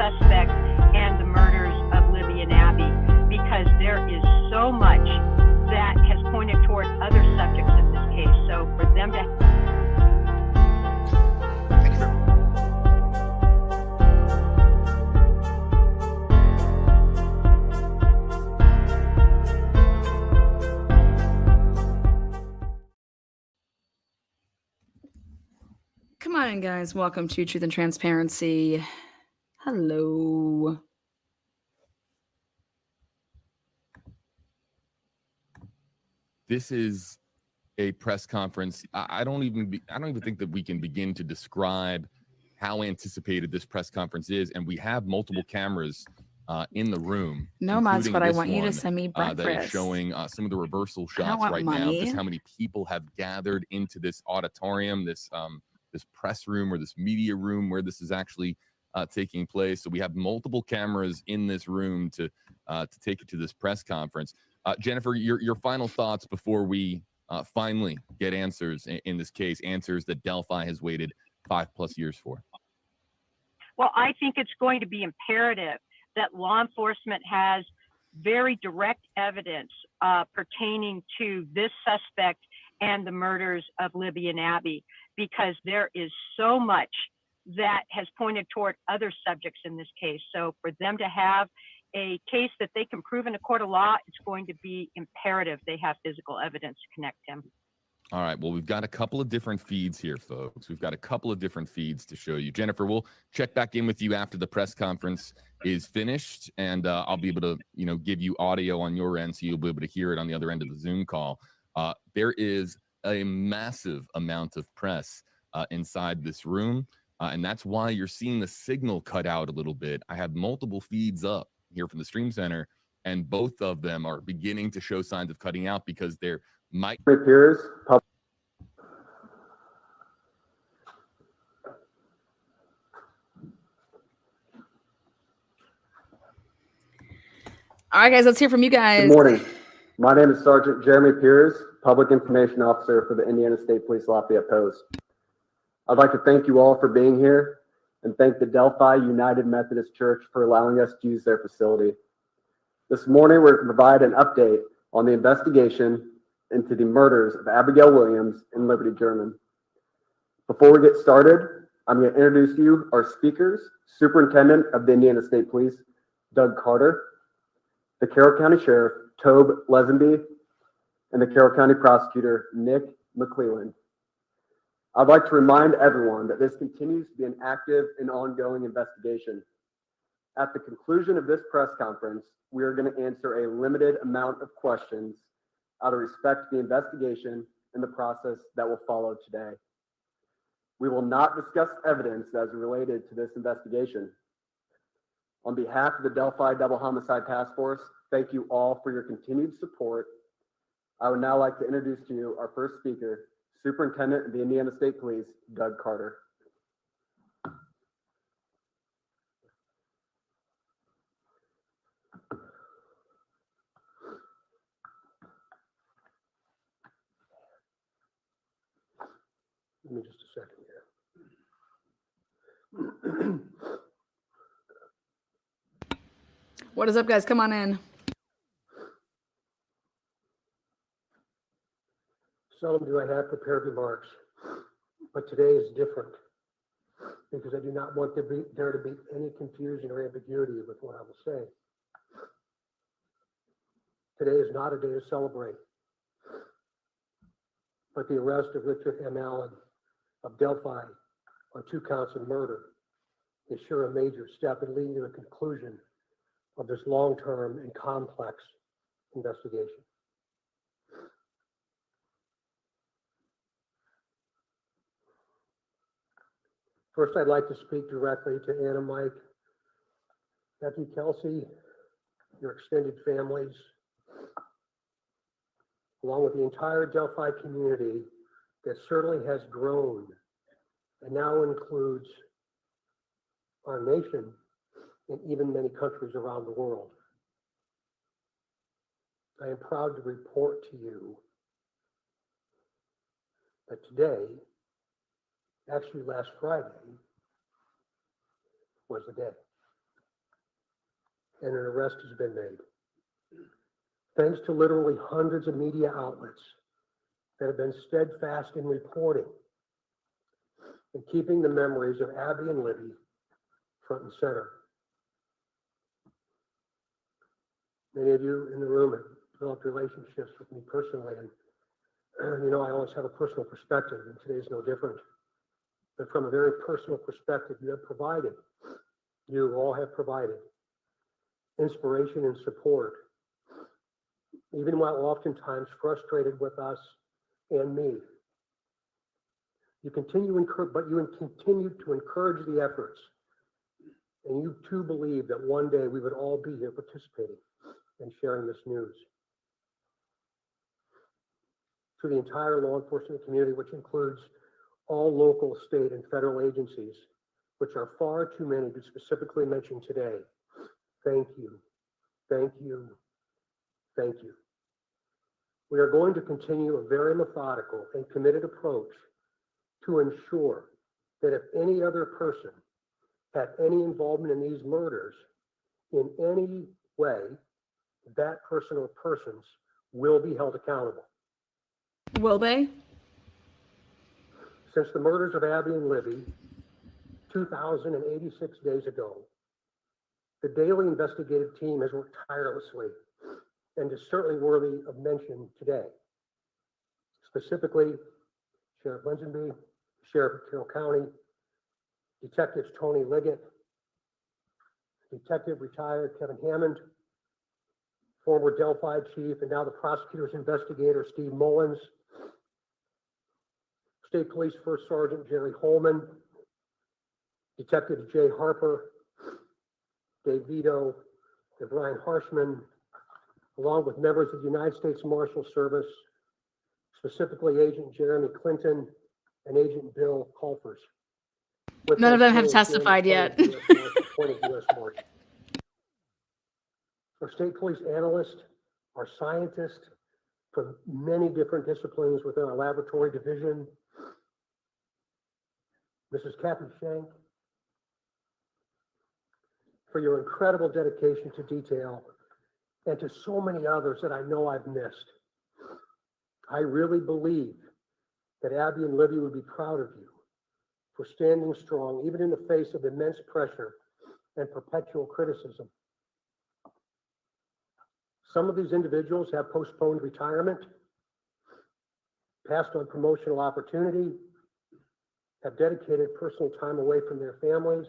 suspect and the murders of Libby and Abby, because there is so much that has pointed toward other subjects in this case. So for them to Come on, guys. Welcome to Truth and Transparency. Hello. This is a press conference. I don't even think that we can begin to describe how anticipated this press conference is, and we have multiple cameras in the room. No, Mods, but I want you to send me breakfast. That is showing some of the reversal shots right now. Just how many people have gathered into this auditorium, this press room or this media room where this is actually taking place. So we have multiple cameras in this room to take it to this press conference. Jennifer, your final thoughts before we finally get answers in this case, answers that Delphi has waited 5+ years for. Well, I think it's going to be imperative that law enforcement has very direct evidence pertaining to this suspect and the murders of Libby and Abby, because there is so much that has pointed toward other subjects in this case. So for them to have a case that they can prove in a court of law, it's going to be imperative they have physical evidence to connect him. All right. Well, we've got a couple of different feeds here, folks. We've got a couple of different feeds to show you. Jennifer, we'll check back in with you after the press conference is finished, and I'll be able to, give you audio on your end, so you'll be able to hear it on the other end of the Zoom call. There is a massive amount of press inside this room, and that's why you're seeing the signal cut out a little bit. I have multiple feeds up here from the Stream Center, and both of them are beginning to show signs of cutting out because they're peers. All right, guys, let's hear from you guys. Good morning. My name is Sergeant Jeremy Piers, Public Information Officer for the Indiana State Police Lafayette Post. I'd like to thank you all for being here and thank the Delphi United Methodist Church for allowing us to use their facility. This morning, we're going to provide an update on the investigation into the murders of Abigail Williams and Liberty German. Before we get started, I'm going to introduce you our speakers: Superintendent of the Indiana State Police, Doug Carter, the Carroll County Sheriff, Tobe Lesenby, and the Carroll County Prosecutor, Nick McClelland. I'd like to remind everyone that this continues to be an active and ongoing investigation. At the conclusion of this press conference, we are going to answer a limited amount of questions out of respect to the investigation and the process that will follow today. We will not discuss evidence that is related to this investigation. On behalf of the Delphi Double Homicide Task Force, thank you all for your continued support. I would now like to introduce to you our first speaker, Superintendent of the Indiana State Police, Doug Carter. Give me just a second here. What is up, guys? Come on in. Seldom do I have prepared remarks, but today is different because I do not want there to be any confusion or ambiguity with what I will say. Today is not a day to celebrate, but the arrest of Richard M. Allen of Delphi on 2 counts of murder is sure a major step in leading to the conclusion of this long-term and complex investigation. First, I'd like to speak directly to Anna, Mike, Becky, Kelsey, your extended families, along with the entire Delphi community that certainly has grown and now includes our nation and even many countries around the world. I am proud to report to you that today, actually last Friday, was the day. and an arrest has been made. Thanks to literally hundreds of media outlets that have been steadfast in reporting and keeping the memories of Abby and Libby front and center. Many of you in the room have developed relationships with me personally, and you know I always have a personal perspective, and today's no different. But from a very personal perspective, you all have provided inspiration and support, even while oftentimes frustrated with us and me. You continue to encourage the efforts, and you too believe that one day we would all be here participating and sharing this news. To the entire law enforcement community, which includes all local, state, and federal agencies, which are far too many to specifically mention today, thank you, thank you, thank you. We are going to continue a very methodical and committed approach to ensure that if any other person had any involvement in these murders in any way, that person or persons will be held accountable. Will they? Since the murders of Abby and Libby 2,086 days ago, the daily investigative team has worked tirelessly and is certainly worthy of mention today. Specifically, Sheriff Linsonby, Sheriff of Carroll County, Detectives Tony Liggett, Detective retired Kevin Hammond, former Delphi chief, and now the prosecutor's investigator, Steve Mullins, State Police First Sergeant Jerry Holman, Detective Jay Harper, Dave Vito, and Brian Harshman, along with members of the United States Marshal Service, specifically Agent Jeremy Clinton and Agent Bill Colfers. None of them have testified yet. Appointed U.S. Marshal. Our state police analysts, our scientists from many different disciplines within our laboratory division, Mrs. Kathy Shank, for your incredible dedication to detail, and to so many others that I know I've missed. I really believe that Abby and Libby would be proud of you for standing strong, even in the face of immense pressure and perpetual criticism. Some of these individuals have postponed retirement, passed on promotional opportunity, have dedicated personal time away from their families,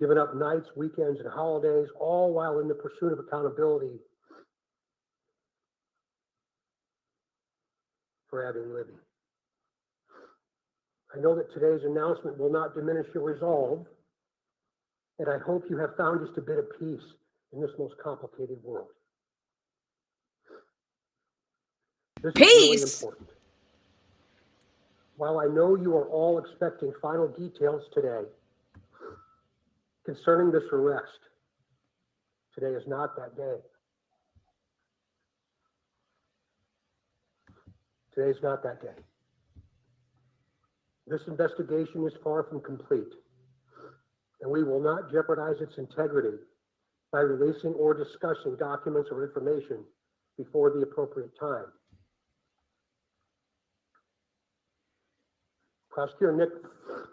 given up nights, weekends, and holidays, all while in the pursuit of accountability for Abby and Libby. I know that today's announcement will not diminish your resolve, and I hope you have found just a bit of peace in this most complicated world. This is really important. While I know you are all expecting final details today concerning this arrest, today is not that day. Today is not that day. This investigation is far from complete, and we will not jeopardize its integrity by releasing or discussing documents or information before the appropriate time. Prosecutor Nick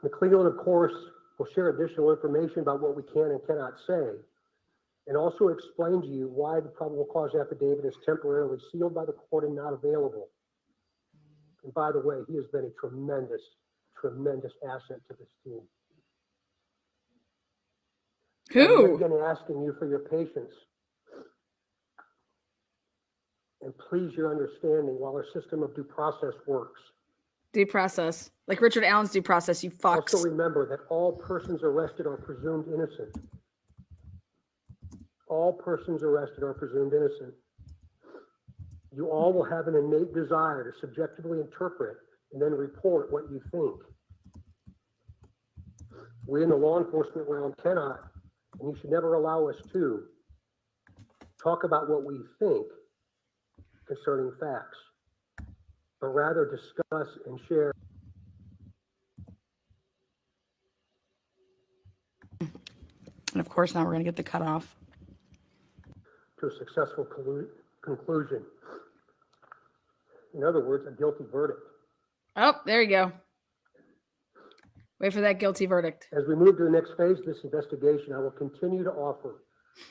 McClelland, of course, will share additional information about what we can and cannot say, and also explain to you why the probable cause affidavit is temporarily sealed by the court and not available. And by the way, he has been a tremendous, tremendous asset to this team. Who? I'm again asking you for your patience and please your understanding while our system of due process works. Due process. Like Richard Allen's due process, you fucks. Also remember that all persons arrested are presumed innocent. All persons arrested are presumed innocent. You all will have an innate desire to subjectively interpret and then report what you think. We in the law enforcement realm cannot, and you should never allow us to, talk about what we think concerning facts, but rather discuss and share. And of course, now we're going to get the cutoff. a successful conclusion. In other words, a guilty verdict. Oh, there you go. Wait for that guilty verdict. As we move to the next phase of this investigation, I will continue to offer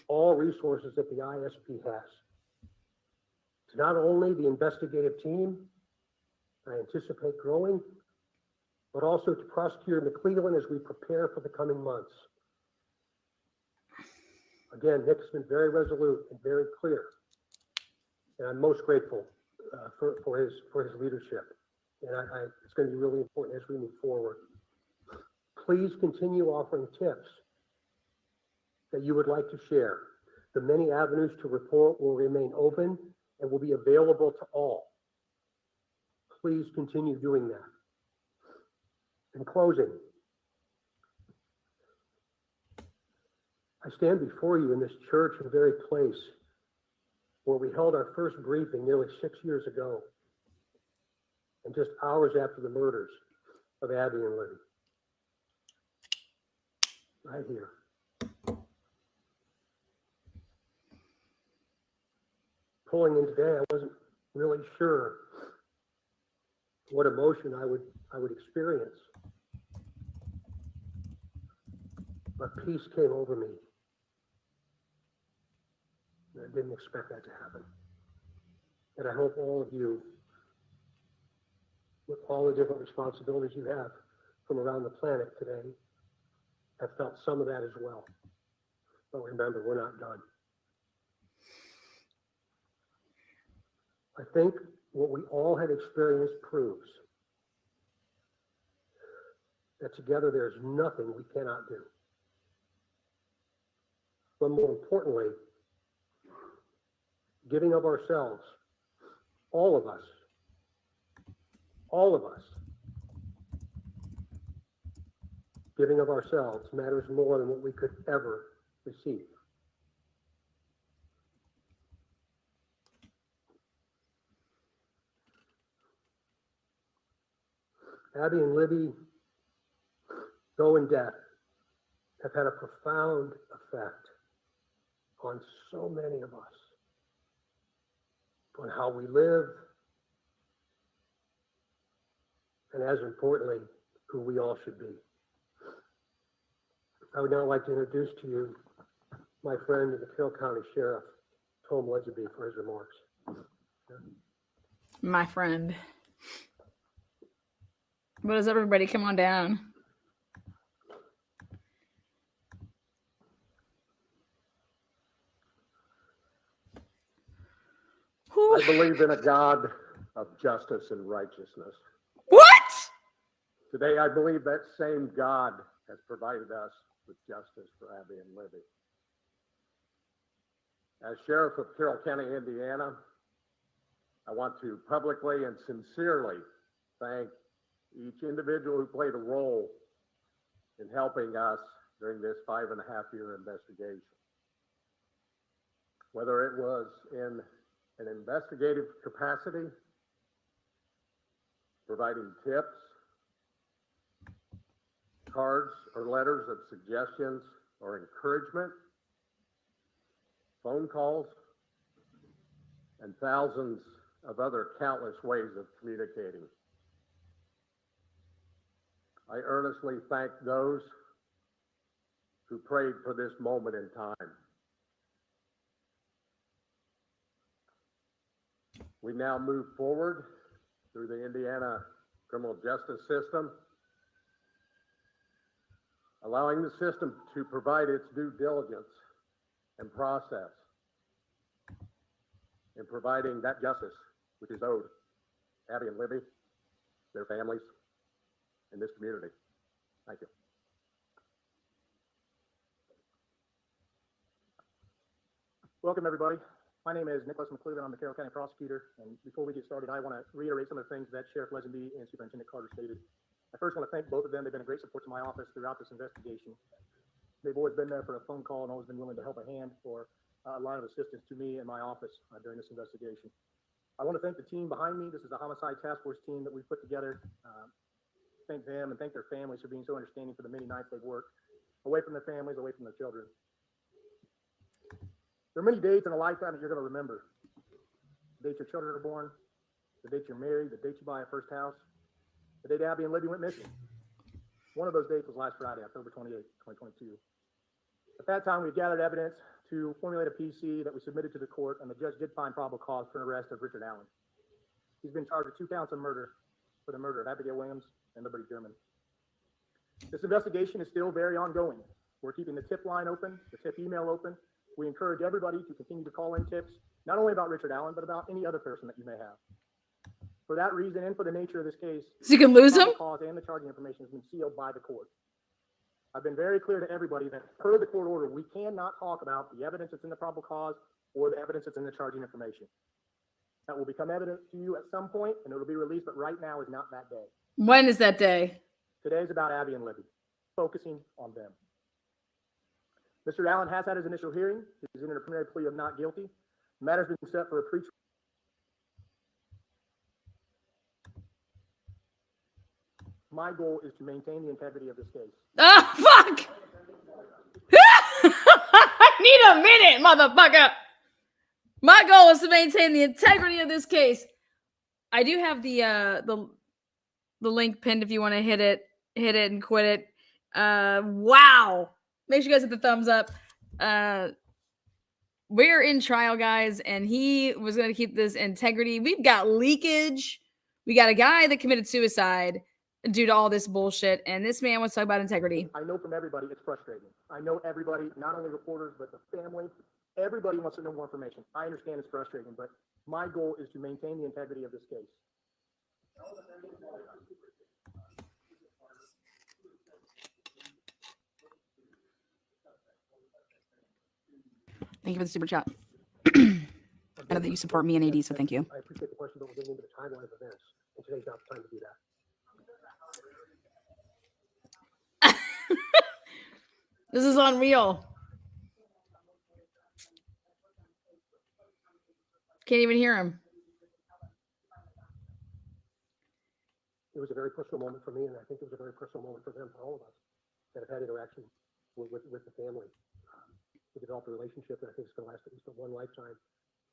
all resources that the ISP has. To not only the investigative team, I anticipate growing, but also to Prosecutor McClellan as we prepare for the coming months. Again, Nick's been very resolute and very clear, and I'm most grateful for his leadership. And it's going to be really important as we move forward. Please continue offering tips that you would like to share. The many avenues to report will remain open and will be available to all. Please continue doing that. In closing, I stand before you in this church and very place where we held our first briefing nearly 6 years ago, and just hours after the murders of Abby and Libby. Right here. Pulling in today, I wasn't really sure what emotion I would experience. But peace came over me. And I didn't expect that to happen. And I hope all of you, with all the different responsibilities you have from around the planet today, have felt some of that as well. But remember, we're not done. I think what we all had experienced proves that together there's nothing we cannot do. But more importantly, giving of ourselves, all of us, giving of ourselves matters more than what we could ever receive. Abby and Libby, though in death, have had a profound effect on so many of us, on how we live, and as importantly, who we all should be. I would now like to introduce to you my friend, the Carroll County Sheriff, Tom Ledgeby, for his remarks. My friend. What does everybody come on down? I believe in a God of justice and righteousness. What? Today, I believe that same God has provided us with justice for Abby and Libby. As Sheriff of Carroll County, Indiana, I want to publicly and sincerely thank each individual who played a role in helping us during this 5.5-year investigation. Whether it was in an investigative capacity, providing tips, cards or letters of suggestions or encouragement, phone calls, and thousands of other countless ways of communicating. I earnestly thank those who prayed for this moment in time. We now move forward through the Indiana criminal justice system, allowing the system to provide its due diligence and process in providing that justice which is owed Abby and Libby, their families, and this community. Thank you. Welcome, everybody. My name is Nicholas McClellan. I'm the Carroll County prosecutor. And before we get started, I want to reiterate some of the things that Sheriff Lesenby and Superintendent Carter stated. I first want to thank both of them. They've been a great support to my office throughout this investigation. They've always been there for a phone call and always been willing to help a hand for a lot of assistance to me and my office during this investigation. I want to thank the team behind me. This is a homicide task force team that we put together. Thank them and thank their families for being so understanding for the many nights they've worked away from their families, away from their children. There are many dates in a lifetime that you're going to remember. The date your children are born, the date you're married, the date you buy a first house, the date Abby and Libby went missing. One of those dates was last Friday, October 28th, 2022. At that time, we gathered evidence to formulate a PC that we submitted to the court, and the judge did find probable cause for an arrest of Richard Allen. He's been charged with 2 counts of murder for the murder of Abigail Williams and Liberty German. This investigation is still very ongoing. We're keeping the tip line open, the tip email open. We encourage everybody to continue to call in tips, not only about Richard Allen, but about any other person that you may have. For that reason, and for the nature of this case, So you can lose the him? cause and the charging information has been sealed by the court. I've been very clear to everybody that per the court order, we cannot talk about the evidence that's in the probable cause or the evidence that's in the charging information. That will become evident to you at some point, and it'll be released, but right now is not that day. When is that day? Today is about Abby and Libby, focusing on them. Mr. Allen has had his initial hearing. He's entered a preliminary plea of not guilty. The matter's been set for a pre-trial. My goal is to maintain the integrity of this case. Oh, fuck! I need a minute, motherfucker! My goal is to maintain the integrity of this case. I do have the link pinned if you want to hit it and quit it. Wow. Make sure you guys hit the thumbs up. We're in trial, guys, and he was going to keep this integrity. We've got leakage. We got a guy that committed suicide due to all this bullshit, and this man wants to talk about integrity. I know from everybody it's frustrating. I know everybody, not only reporters, but the family, everybody wants to know more information. I understand it's frustrating, but my goal is to maintain the integrity of this case. Thank you for the super chat. I know that you support me and AD, so thank you. I appreciate the question, but we're getting into the timeline of events, and today's not the time to do that. This is unreal. Can't even hear him. It was a very personal moment for me, and I think it was a very personal moment for them, for all of us that have had interaction with the family. We developed a relationship that I think is going to last at least one lifetime,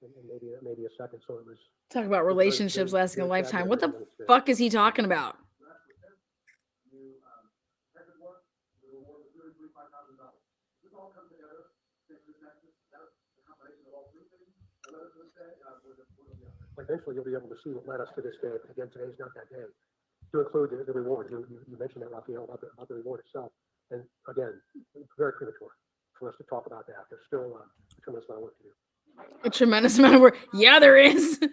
and maybe a second. So it was. Talk about relationships lasting a lifetime. What the fuck is he talking about? Eventually, you'll be able to see what led us to this day. But again, today's not that day. To include the reward, you mentioned that, Raphael, about the reward itself. And again, it's very premature for us to talk about that. There's still a tremendous amount of work to do. A tremendous amount of work. Yeah, there is. I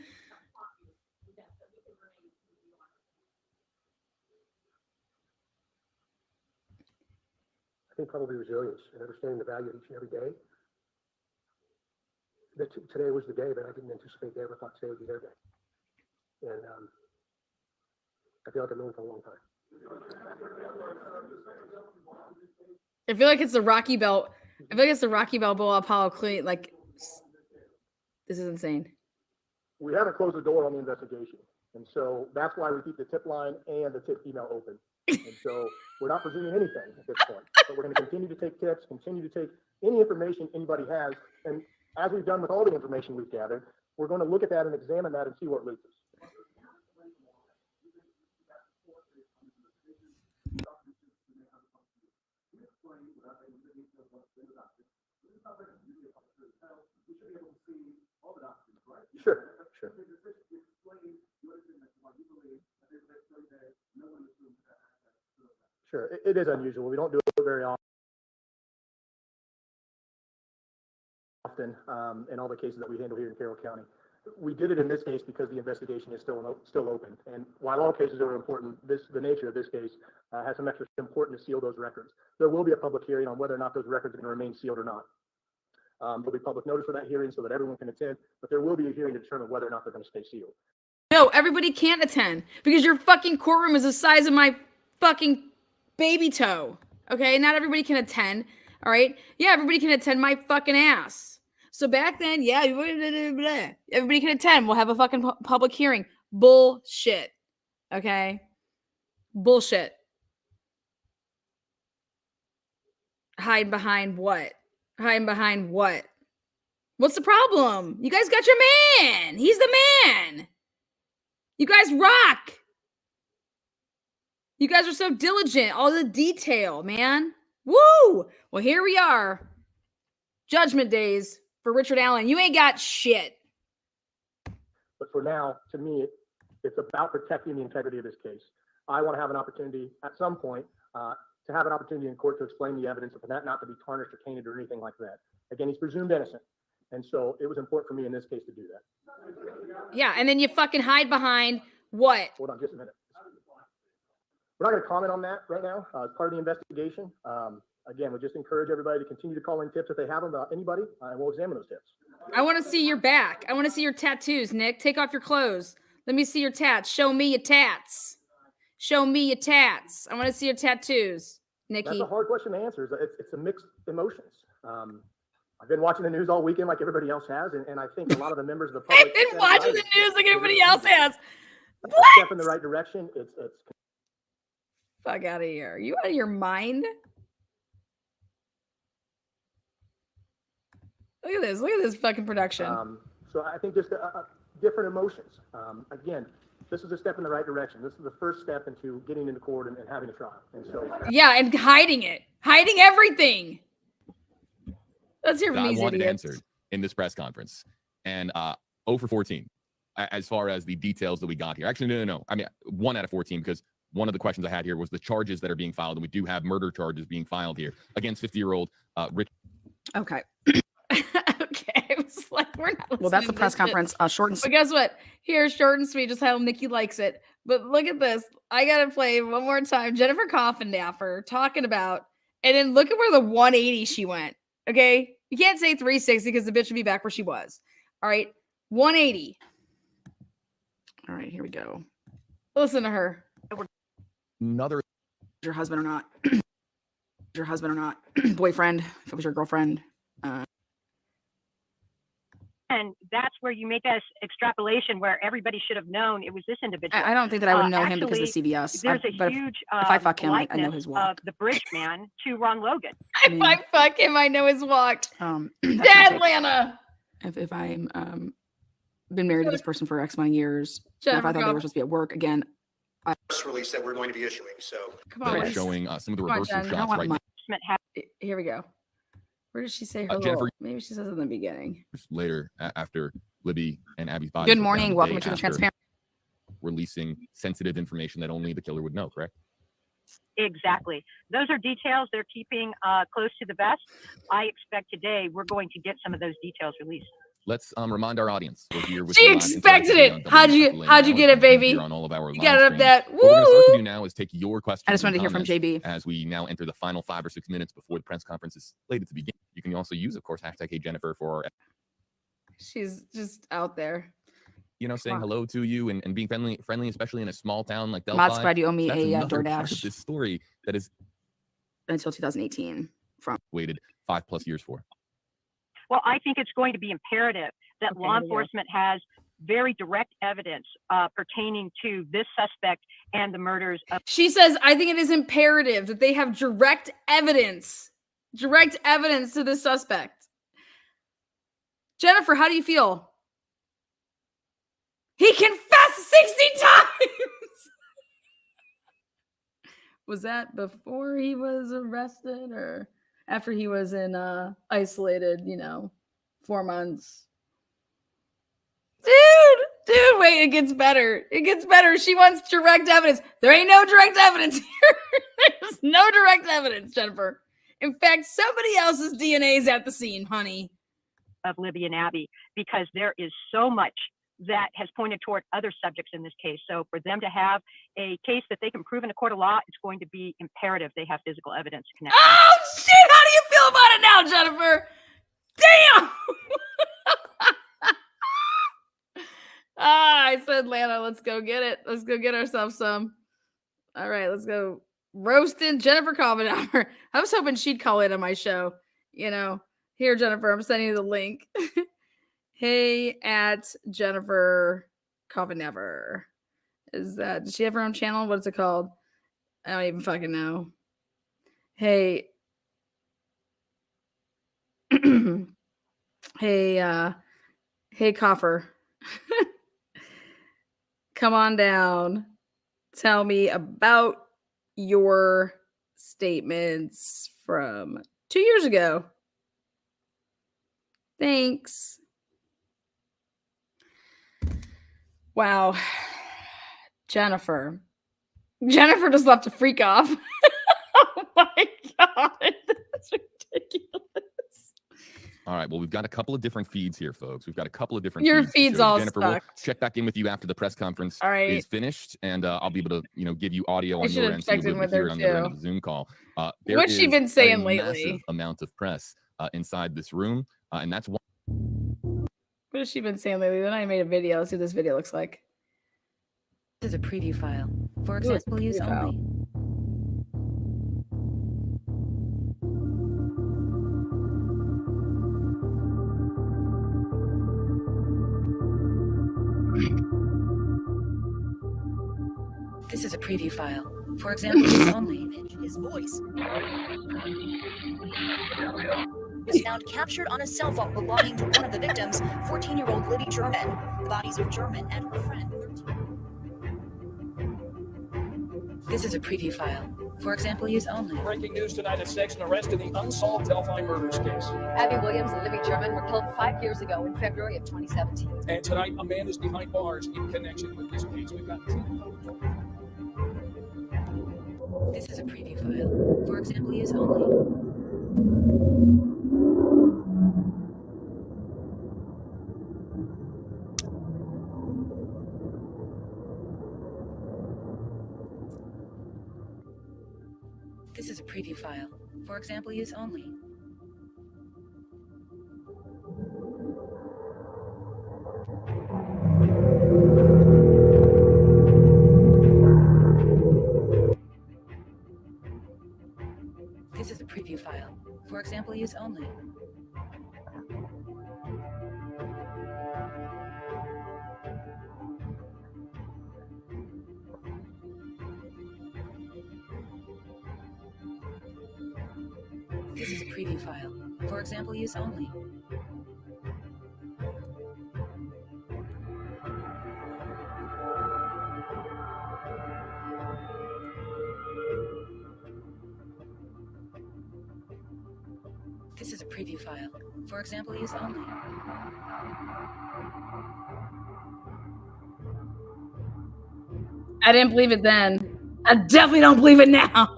think probably resilience and understanding the value of each and every day. That today was the day, but I didn't anticipate they ever thought today would be their day. And I feel like I've known them for a long time. I feel like it's the Rocky Belt. I feel like it's the Rocky Balboa Apollo Creed. Like, this is insane. We haven't closed the door on the investigation. And so that's why we keep the tip line and the tip email open. And so we're not presuming anything at this point, but we're going to continue to take tips, continue to take any information anybody has. And as we've done with all the information we've gathered, we're going to look at that and examine that and see what leads us. Sure. Sure. It is unusual. We don't do it very often. In all the cases that we handle here in Carroll County. We did it in this case because the investigation is still open. And while all cases are important, the nature of this case has some extra important to seal those records. There will be a public hearing on whether or not those records are going to remain sealed or not. There'll be public notice for that hearing so that everyone can attend, but there will be a hearing to determine whether or not they're going to stay sealed. No, everybody can't attend because your fucking courtroom is the size of my fucking baby toe. Okay, not everybody can attend. All right, yeah, everybody can attend my fucking ass. So back then, yeah, everybody can attend. We'll have a fucking public hearing. Bullshit. Okay? Bullshit. Hide behind what? Hide behind what? What's the problem? You guys got your man. He's the man. You guys rock. You guys are so diligent. All the detail, man. Woo! Well, here we are. Judgment days for Richard Allen. You ain't got shit. But for now, to me, it's about protecting the integrity of this case. I want to have an opportunity at some point to have an opportunity in court to explain the evidence, for that not to be tarnished or tainted or anything like that. Again, he's presumed innocent. And so it was important for me in this case to do that. Yeah, and then you fucking hide behind what? Hold on just a minute. We're not going to comment on that right now. As part of the investigation, again, we just encourage everybody to continue to call in tips if they have them about anybody, and we'll examine those tips. I want to see your back. I want to see your tattoos, Nick. Take off your clothes. Let me see your tats. Show me your tats. Show me your tats. I want to see your tattoos, Nikki. That's a hard question to answer. It's a mixed emotions. I've been watching the news all weekend like everybody else has, and I think a lot of the members of the public... I've been watching the news like everybody else has. What? A step in the right direction. It's fuck out of here. Are you out of your mind? Look at this. Look at this fucking production. So I think just different emotions. Again, this is a step in the right direction. This is the first step into getting into court and having a trial. And so... Yeah, and hiding it. Hiding everything. Let's hear from these I wanted idiots. answered in this press conference. And 0 for 14 as far as the details that we got here. Actually, no. I mean, 1 out of 14, because one of the questions I had here was the charges that are being filed. And we do have murder charges being filed here against 50-year-old Rich. Okay. Okay. It was like, we're not Well, that's the listening to press this conference. Short and But guess what? Here's short and sweet, just how Nikki likes it. But look at this. I got to play one more time. Jennifer Coffindaffer talking about, and then look at where the 180 she went. Okay. You can't say 360 because the bitch would be back where she was. All right. 180. all right, here we go. Listen to her. Another. Your husband or not? Your husband or not? Boyfriend? If it was your girlfriend? And that's where you make this extrapolation where everybody should have known it was this individual. I don't think that I would know him because of Actually, CVS. There's a But huge if I fuck him, I know likeness his walk. of the bridge man to Ron Logan. If I fuck him, I know his walk. that's Dad, my take. Lana. If I'm been married to this person for X amount of years, or if Jennifer I thought they were supposed to be at work again, press release that we're going to be issuing. So Come That on. is showing some of the Come on, reversal Jen. I don't shots want right my Here we go. Where did she say her Jennifer- little- Maybe she says it in the beginning. later after Libby and Abby's body. good morning, welcome to the transparent. Releasing sensitive information that only the killer would know, correct? Exactly. Those are details they're keeping close to the vest. I expect today we're going to get some of those details released. Let's remind our audience. We're here with She you live expected interactively it. on How'd you WFLA how'd you now, get it, and we're baby? here on all of our You live got it up streams. that. What we're going to start to Woo! do now is take your questions. I just wanted to and hear from comments JB. as we now enter the final 5 or 6 minutes before the press conference is slated to begin. You can also use, of course, hashtag #HeyJennifer for our, She's just out there. saying hello to you and being friendly, especially in a small town like Delphi. Mod's glad you owe me That's a another part of DoorDash this story that is until 2018. waited 5+ years for. Well, I think it's going to be imperative that Okay, law here we go. enforcement has very direct evidence pertaining to this suspect and the murders of She says, I think it is imperative that they have direct evidence to this suspect. Jennifer, how do you feel? He confessed 60 times. Was that before he was arrested or after he was in isolated, 4 months? Dude, wait, it gets better. It gets better. She wants direct evidence. There ain't no direct evidence here. There's no direct evidence, Jennifer. In fact, somebody else's DNA is at the scene, honey. Libby and Abby, because there is so much that has pointed toward other subjects in this case. So for them to have a case that they can prove in a court of law, it's going to be imperative they have physical evidence connected. Oh, shit. How do you feel about it now, Jennifer? Damn. I said, Lana, let's go get it. Let's go get ourselves some. All right, let's go roasting Jennifer Coffindaffer. I was hoping she'd call in on my show. Here, Jennifer, I'm sending you the link. Hey, at Jennifer Coffindaffer. Does she have her own channel? What is it called? I don't even fucking know. Hey. Hey, Coffer. Come on down. Tell me about your statements from 2 years ago. Thanks. Wow. Jennifer just left a freak off. Oh my God. That's ridiculous. All right. Well, we've got a couple of different feeds here, folks. We've got a couple of different Your feeds. feed's all Jennifer, we'll sucked. check back in with you after the press conference All right. is finished, and I'll be able to, give you audio I on should your have end, so checked you'll in be able with to hear her it on the other end too. of the Zoom call. There What's she is been saying a lately? massive amount of press inside this room, and that's why. What has she been saying lately? Then I made a video. Let's see what this video looks like. This is a preview file. For Ooh, it's a example, use preview file. only. This is a preview file. For example, use only. His voice was found captured on a cell phone belonging to one of the victims, 14-year-old Libby German. The bodies of German and her friend, 13. This is a preview file. For example, use only. Breaking news tonight at 6, an arrest in the unsolved Delphi murders case. Abby Williams and Libby German were killed 5 years ago in February of 2017. And tonight, a man is behind bars in connection with this case. We've got This is a preview file. For example, use only. This is a preview file. For example, use only. This is a preview file. For example, use only. This is a preview file. For example, use only. This is a preview file. For example, use only. I didn't believe it then. I definitely don't believe it now.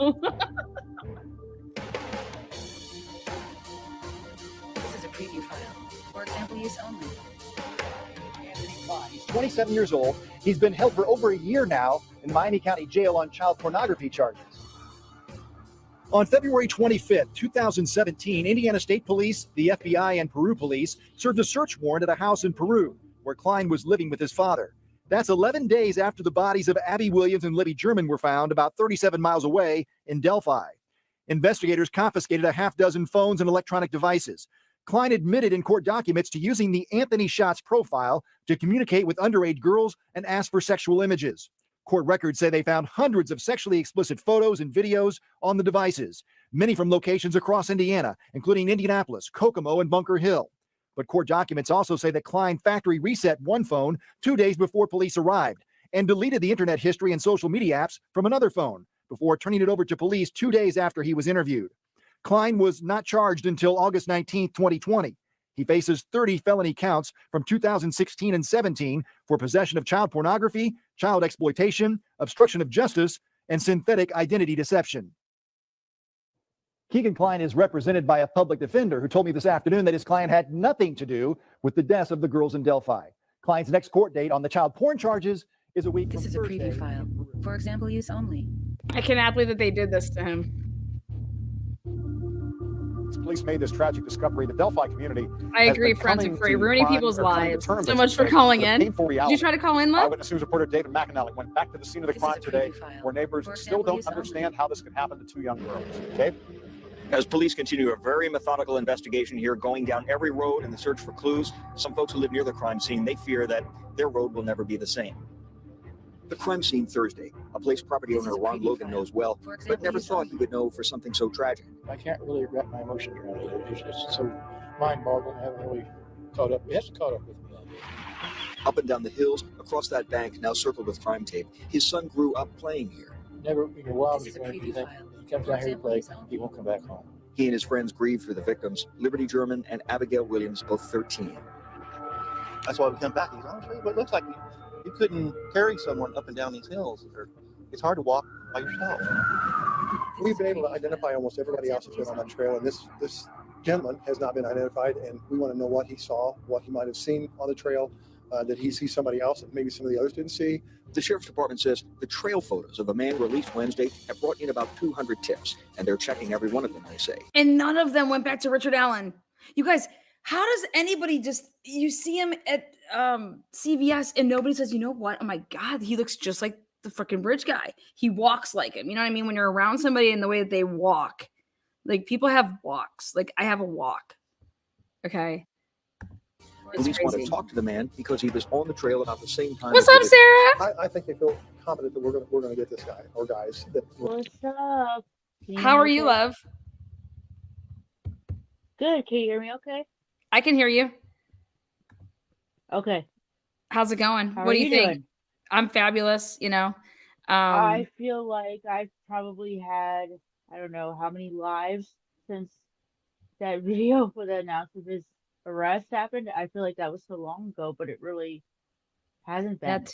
This is a preview file. For example, use only. He's 27 years old. He's been held for over a year now in Miami County Jail on child pornography charges. On February 25th, 2017, Indiana State Police, the FBI, and Peru Police served a search warrant at a house in Peru where Klein was living with his father. That's 11 days after the bodies of Abby Williams and Libby German were found about 37 miles away in Delphi. Investigators confiscated a half-dozen phones and electronic devices. Klein admitted in court documents to using the Anthony Shots profile to communicate with underage girls and ask for sexual images. Court records say they found hundreds of sexually explicit photos and videos on the devices, many from locations across Indiana, including Indianapolis, Kokomo, and Bunker Hill. But court documents also say that Klein factory reset one phone 2 days before police arrived and deleted the internet history and social media apps from another phone before turning it over to police 2 days after he was interviewed. Klein was not charged until August 19, 2020. He faces 30 felony counts from 2016 and 17 for possession of child pornography, child exploitation, obstruction of justice, and synthetic identity deception. Keegan Klein is represented by a public defender who told me this afternoon that his client had nothing to do with the deaths of the girls in Delphi. Klein's next court date on the child porn charges is a week from Thursday. This is a preview file. For example, use only. I cannot believe that they did this to him. Police made this tragic discovery. The Delphi community. I agree, Forensic Free, ruining people's lives. So much for calling in. Did you try to call in, Love? Eyewitness News reporter David McAnally went back to the scene of the crime today, where neighbors still don't understand how this could happen to two young girls. Dave? As police continue a very methodical investigation here, going down every road in the search for clues, some folks who live near the crime scene, they fear that their road will never be the same. The crime scene Thursday, a place property owner Ron Logan knows well, but never thought he would know for something so tragic. I can't really wrap my emotions around it. It's just so mind-boggling. I haven't really caught up. He hasn't caught up with me. Up and down the hills, across that bank, now circled with crime tape, his son grew up playing here. Never in your wildest dreams do you think he comes down here to play, he won't come back home. He and his friends grieve for the victims, Liberty German and Abigail Williams, both 13. That's why we come back. He's honestly, but it looks like you couldn't carry someone up and down these hills. It's hard to walk by yourself. We've been able to identify almost everybody else that's been on that trail, and this gentleman has not been identified, and we want to know what he saw, what he might have seen on the trail. Did he see somebody else that maybe some of the others didn't see? The sheriff's department says the trail photos of a man released Wednesday have brought in about 200 tips, and they're checking every one of them, they say. And none of them went back to Richard Allen. You guys, how does anybody you see him at CVS and nobody says, you know what? Oh my God, he looks just like the freaking bridge guy. He walks like him. You know what I mean? When you're around somebody and the way that they walk, like people have walks. Like I have a walk. Okay. Police want to talk to the man because he was on the trail about the same time. What's up, Sarah? I think they feel confident that we're going to get this guy or guys. What's up? How are you, love? Good. Can you hear me okay? I can hear you. Okay. How's it going? How What are do you you think? doing? I'm fabulous, you know. I feel like I've probably had, I don't know how many lives since that video for the announcement of his arrest happened. I feel like that was so long ago, but it really hasn't been.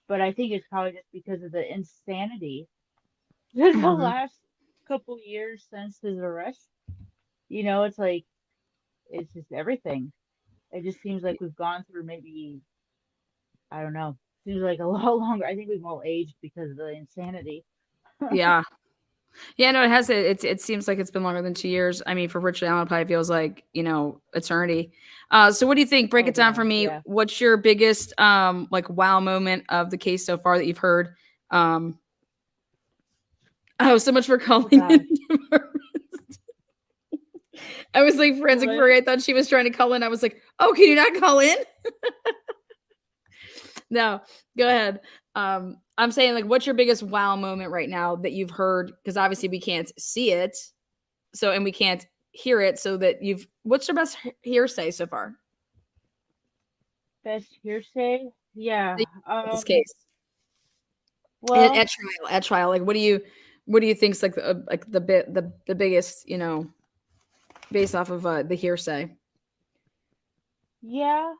But I think it's probably just because of the insanity the last couple years since his arrest. You know, it's like, it's just everything. It just seems like we've gone through maybe, I don't know, seems like a lot longer. I think we've all aged because of the insanity. Yeah. Yeah, no, it has. It seems like it's been longer than 2 years. I mean, for Richard Allen, it probably feels like, you know, eternity. So what do you think? Break it down for me. Yeah. What's your biggest like wow moment of the case so far that you've heard? Oh, so much for calling in. I was like forensic Furry. I thought she was trying to call in. I was like, oh, can you not call in? No, go ahead. I'm saying, like, what's your biggest wow moment right now that you've heard? Because obviously we can't see it, and we can't hear it. So that what's your best hearsay so far? Best hearsay, yeah. This case. Well, at trial, like, what do you think's like the biggest, you know, based off of the hearsay? Yeah.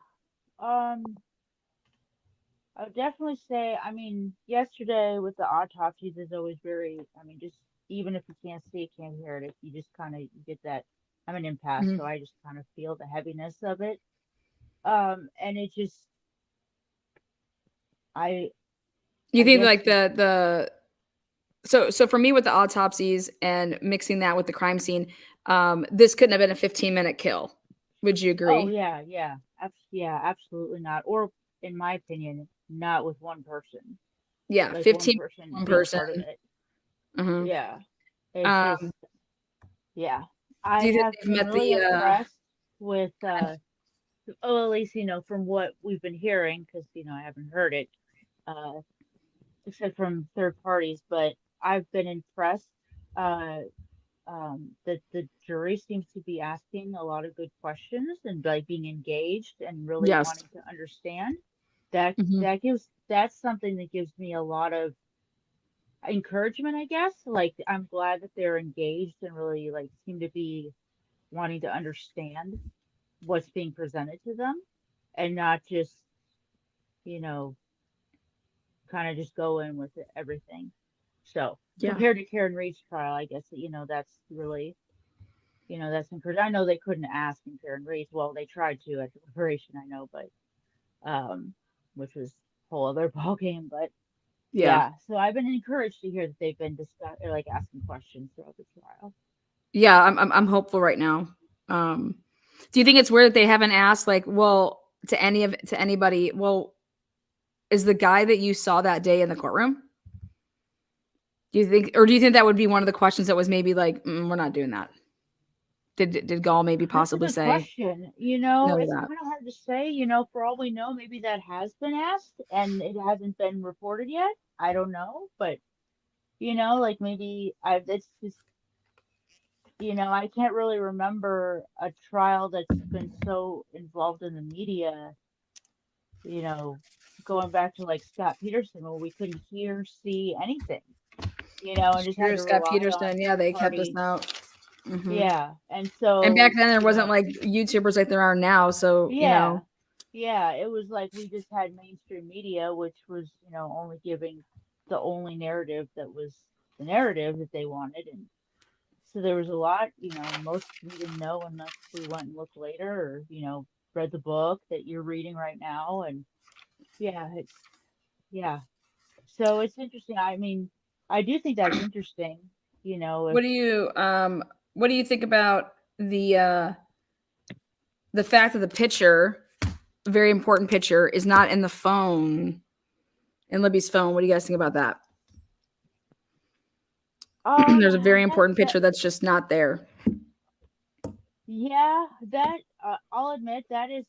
I would definitely say, I mean, yesterday with the autopsies is always very, I mean, just even if you can't see it, can't hear it, you just kind of get that. I'm an empath, so I just kind of feel the heaviness of it. And it just, You think like so for me with the autopsies and mixing that with the crime scene, this couldn't have been a 15-minute kill. Would you agree? Oh yeah, absolutely not. Or in my opinion, not with one person. Yeah, like 15 one person. Part of it. Uh-huh. Yeah. It's just, yeah. I you think have they've been met really the, impressed with, well, at least, you know, from what we've been hearing, because, you know, I haven't heard it, except from third parties, but I've been impressed that the jury seems to be asking a lot of good questions and like being engaged and really wanting to understand. That's something that gives me a lot of encouragement, I guess. Like, I'm glad that they're engaged and really like seem to be wanting to understand what's being presented to them and not just, you know, kind of just go in with everything. So compared to Karen Reed's trial, I guess, you know, that's really, you know, that's encouraging. I know they couldn't ask in Karen Reed's. Well, they tried to at deliberation, I know, but which was a whole other ballgame. But yeah, so I've been encouraged to hear that they've been like asking questions throughout the trial. Yeah, I'm hopeful right now. Do you think it's weird that they haven't asked, like, well, to anybody, well, is the guy that you saw that day in the courtroom? Do you think that would be one of the questions that was maybe like, we're not doing that? Did Gall maybe possibly That's a say? good question. You know, it's that. kind of hard to say. You know, for all we know, maybe that has been asked and it hasn't been reported yet. I don't know, but you know, like maybe it's just I can't really remember a trial that's been so involved in the media, going back to like Scott Peterson, where we couldn't hear, see anything, and just had to Scott rely on Peterson, yeah, they kept us third-party. out. Yeah, and And back so, then there wasn't like YouTubers like there are now, so yeah, it was like we just had mainstream media, which was, only giving the only narrative that was the narrative that they wanted, and so there was a lot, most we didn't know unless we went and looked later, or read the book that you're reading right now, and yeah. So it's interesting. I mean, I do think that's interesting. what do you think about the fact that the picture, very important picture, is not in the phone, in Libby's phone? What do you guys think about that? There's a very important picture that's just not there. Yeah, that I'll admit that is,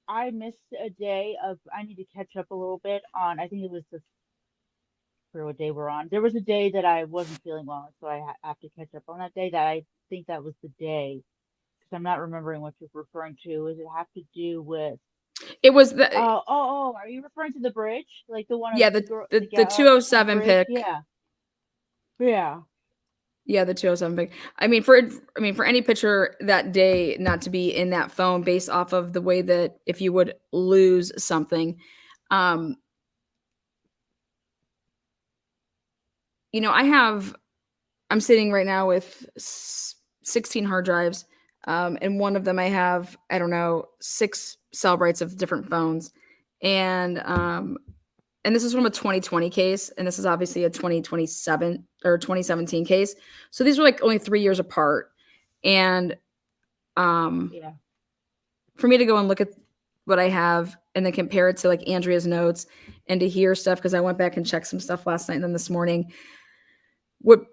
I missed a day of, I need to catch up a little bit on, I think it was for what day we're on. There was a day that I wasn't feeling well, so I have to catch up on that day. That I think that was the day, because I'm not remembering what you're referring to. Does it have to do with? It was the. Oh, are you referring to the bridge, like the one? Yeah, the 207 pick. Yeah. Yeah, the 207 pick. I mean, for any picture that day not to be in that phone, based off of the way that if you would lose something, I'm sitting right now with 16 hard drives, and one of them I have, I don't know, 6 cell rights of different phones, and this is from a 2020 case, and this is obviously a 2027 or 2017 case. So these were like only 3 years apart, and for me to go and look at what I have and then compare it to like Andrea's notes and to hear stuff, because I went back and checked some stuff last night and then this morning. What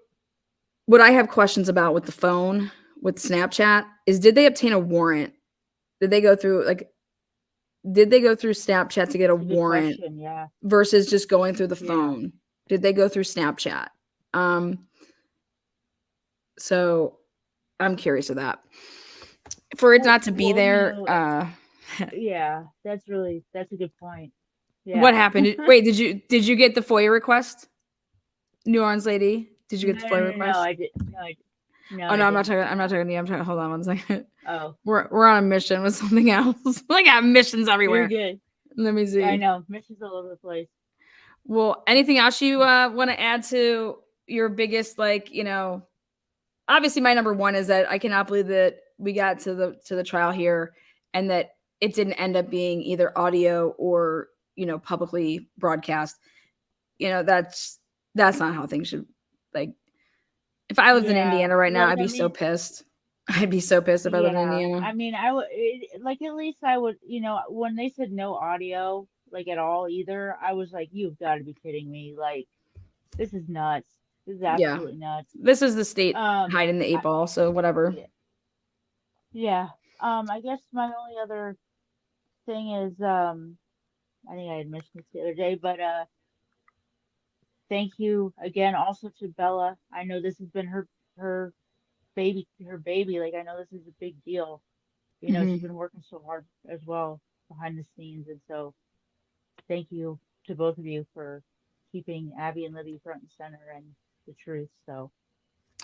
I have questions about with the phone, with Snapchat, is did they obtain a warrant? Did they go through Snapchat to get a warrant versus just going through the phone? Did they go through Snapchat? So I'm curious of that. For it not to be there. Yeah, that's a good point. Yeah. What happened? Wait, did you get the FOIA request? New Orleans lady, did you get the FOIA request? No, I didn't. No, I'm not talking to you. I'm talking. Hold on one second. Oh, we're on a mission with something else. I got missions everywhere. You're good. Let me see. I know, missions all over the place. Well, anything else you want to add to your biggest, obviously my number one is that I cannot believe that we got to the trial here and that it didn't end up being either audio or publicly broadcast. That's not how things should, like. If I lived in Indiana right now, I'd be so pissed. I'd be so pissed if I lived in Indiana. I mean, I would at least I would, when they said no audio, like at all either, I was like, you've got to be kidding me. Like, this is nuts. This is absolutely nuts. This is the state hiding the 8 ball, so whatever. Yeah. I guess my only other thing is, I think I had mentioned this the other day, but thank you again also to Bella. I know this has been her baby. Like, I know this is a big deal. She's been working so hard as well behind the scenes. And so thank you to both of you for keeping Abby and Libby front and center and the truth. So.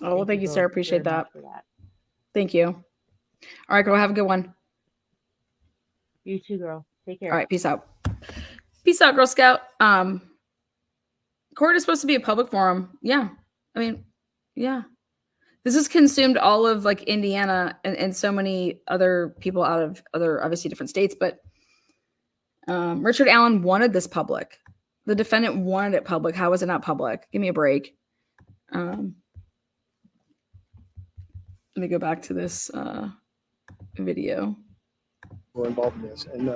Oh, well, thank you, sir. Appreciate that. Thank you. All right, girl. Have a good one. You too, girl. Take care. All right. Peace out. Peace out, Girl Scout. Court is supposed to be a public forum. Yeah. I mean, yeah. This has consumed all of like Indiana and so many other people out of other, obviously different states, but Richard Allen wanted this public. The defendant wanted it public. How is it not public? Give me a break. Let me go back to this video. We're involved in this, and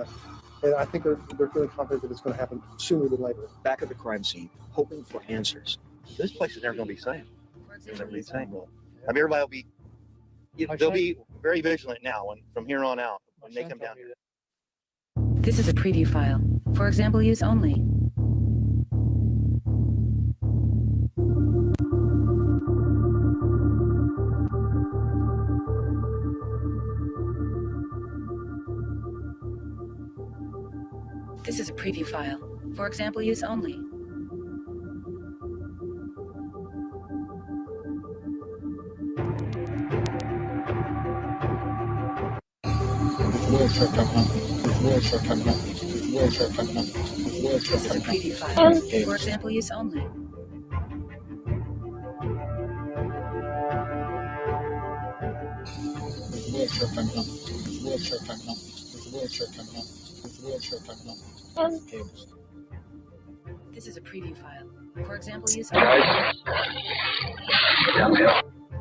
I think they're feeling confident that it's going to happen sooner than later. Back at the crime scene, hoping for answers. This place is never going to be safe. It's never be safe. I mean, everybody will be. They'll be very vigilant now, and from here on out, when they come down here. This is a preview file. For example use only. This is a preview file. For example use only. This is a preview file. For example use only. This is a preview file. For example use only.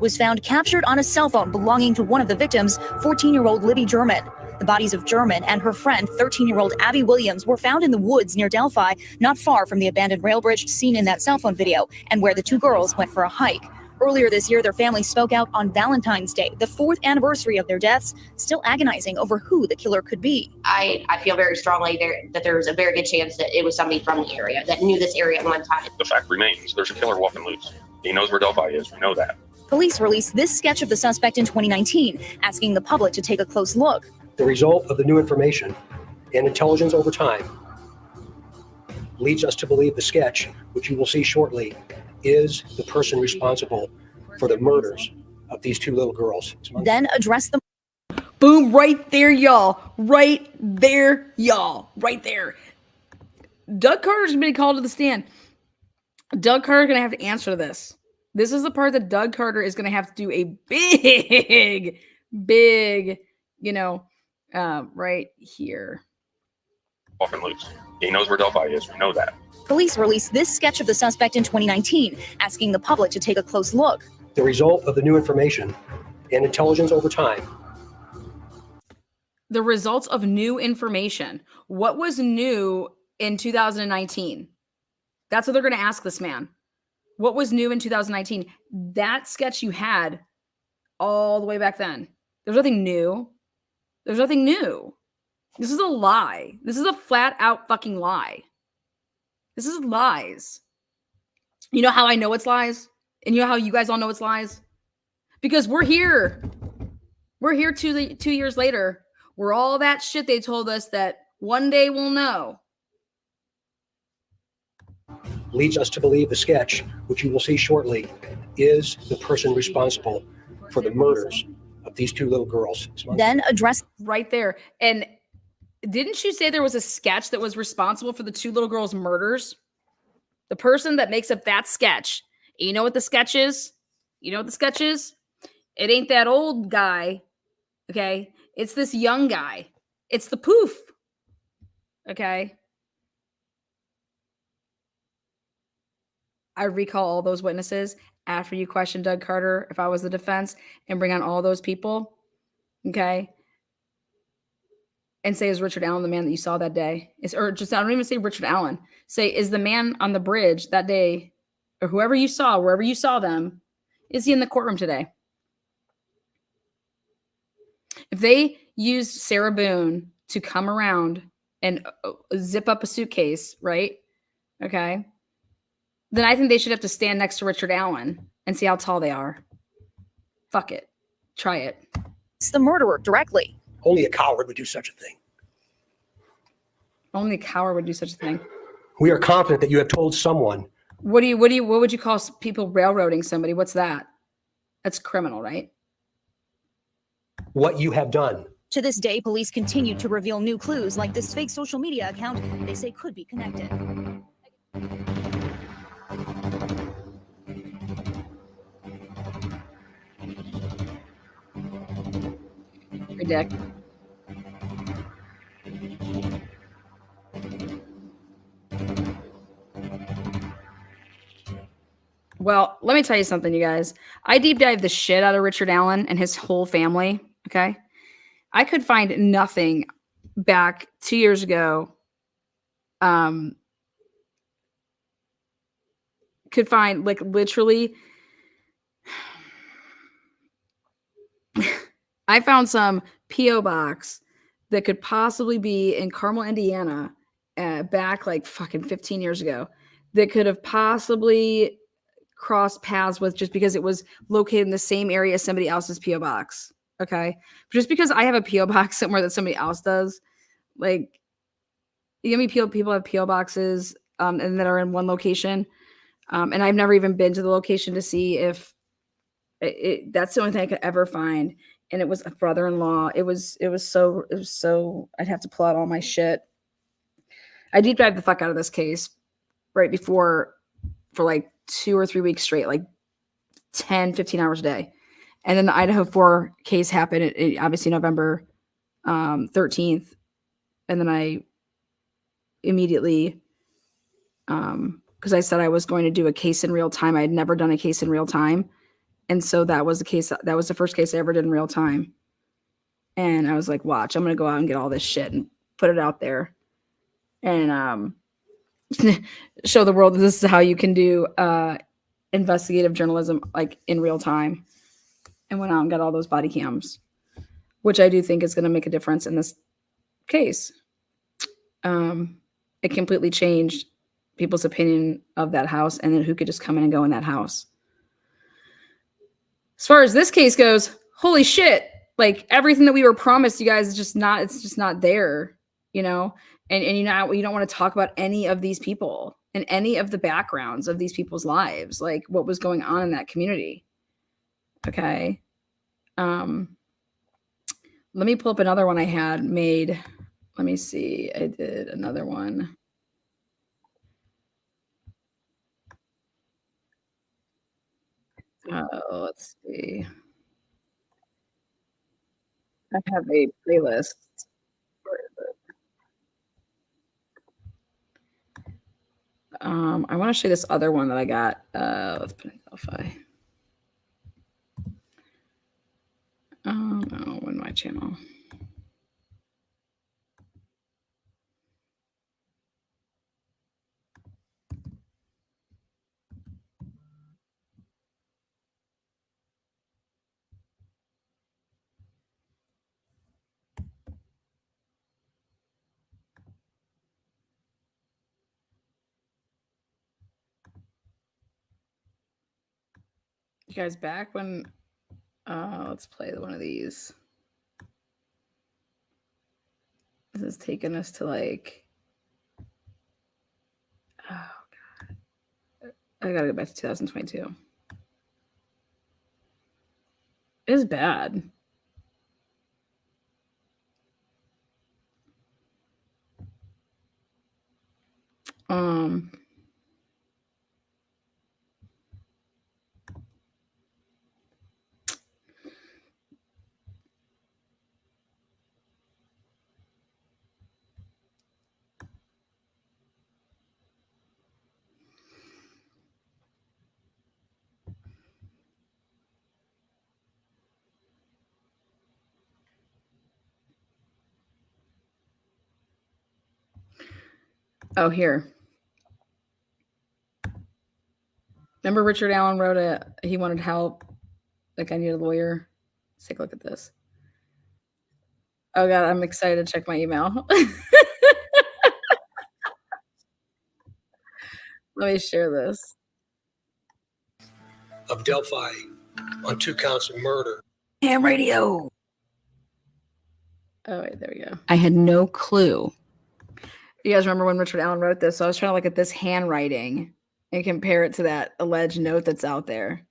Was found captured on a cell phone belonging to one of the victims, 14-year-old Libby German. The bodies of German and her friend, 13-year-old Abby Williams, were found in the woods near Delphi, not far from the abandoned rail bridge seen in that cell phone video, and where the two girls went for a hike. Earlier this year, their family spoke out on Valentine's Day, the 4th anniversary of their deaths, still agonizing over who the killer could be. I feel very strongly that there's a very good chance that it was somebody from the area, that knew this area at one time. The fact remains, there's a killer walking loose. He knows where Delphi is, we know that. Police released this sketch of the suspect in 2019, asking the public to take a close look. The result of the new information and intelligence over time leads us to believe the sketch, which you will see shortly, is the person responsible for the murders of these two little girls. Then address the Boom, right there, y'all. Right there, y'all. Right there. Doug Carter's going to be called to the stand. Doug Carter's going to have to answer this. This is the part that Doug Carter is going to have to do a big, right here. Walking loose. He knows where Delphi is, we know that. Police released this sketch of the suspect in 2019, asking the public to take a close look. The result of the new information and intelligence over time. The results of new information. What was new in 2019? That's what they're going to ask this man. What was new in 2019? That sketch you had all the way back then. There's nothing new. There's nothing new. This is a lie. This is a flat out fucking lie. This is lies. You know how I know it's lies? And you know how you guys all know it's lies? Because we're here. We're here 2 years later. Where all that shit they told us that one day we'll know. Leads us to believe the sketch, which you will see shortly, is the person responsible for the murders of these two little girls. Then address right there. And didn't you say there was a sketch that was responsible for the two little girls' murders? The person that makes up that sketch. You know what the sketch is? You know what the sketch is? It ain't that old guy. Okay. It's this young guy. It's the poof. Okay. I recall all those witnesses after you question Doug Carter, if I was the defense, and bring on all those people. Okay. And say, is Richard Allen the man that you saw that day? I don't even say Richard Allen. Say, is the man on the bridge that day, or whoever you saw, wherever you saw them, is he in the courtroom today? If they used Sarah Boone to come around and zip up a suitcase, right? Okay. Then I think they should have to stand next to Richard Allen and see how tall they are. Fuck it. Try it. It's the murderer directly. Only a coward would do such a thing. Only a coward would do such a thing. We are confident that you have told someone. What would you call people railroading somebody? What's that? That's criminal, right? What you have done. To this day, police continue to reveal new clues like this fake social media account they say could be connected. Dick. Well, let me tell you something, you guys. I deep dived the shit out of Richard Allen and his whole family. Okay. I could find nothing back 2 years ago. Could find like literally. I found some P.O. box that could possibly be in Carmel, Indiana, back like fucking 15 years ago, that could have possibly crossed paths with just because it was located in the same area as somebody else's P.O. box. Okay. Just because I have a P.O. box somewhere that somebody else does, like, You know, people have PO boxes and that are in one location, and I've never even been to the location to see if that's the only thing I could ever find. And it was a brother-in-law. It was so I'd have to pull out all my shit. I deep dived the fuck out of this case right before for like 2 or 3 weeks straight, like 10, 15 hours a day. And then the Idaho 4 case happened, obviously November 13th. And then I immediately, because I said I was going to do a case in real time. I had never done a case in real time. And so that was the case. That was the first case I ever did in real time. And I was like, watch, I'm going to go out and get all this shit and put it out there. And show the world that this is how you can do investigative journalism, like in real time. And went out and got all those body cams, which I do think is going to make a difference in this case. It completely changed people's opinion of that house and then who could just come in and go in that house. As far as this case goes, holy shit, like everything that we were promised you guys is just not, it's just not there, you know? And you know, you don't want to talk about any of these people and any of the backgrounds of these people's lives, like what was going on in that community. Okay. Let me pull up another one I had made. Let me see. I did another one. Let's see. I have a playlist. Where is it? I want to show you this other one that I got. Let's put in Delphi. No, in my channel. You guys back when let's play one of these. This is taking us to like, oh god, I gotta go back to 2022. It's bad. Oh, here. Remember Richard Allen wrote he wanted help. Like I need a lawyer. Let's take a look at this. Oh god, I'm excited to check my email. Let me share this. Of Delphi on 2 counts of murder. Ham radio. Oh wait, there we go. I had no clue. You guys remember when Richard Allen wrote this? So I was trying to look at this handwriting and compare it to that alleged note that's out there.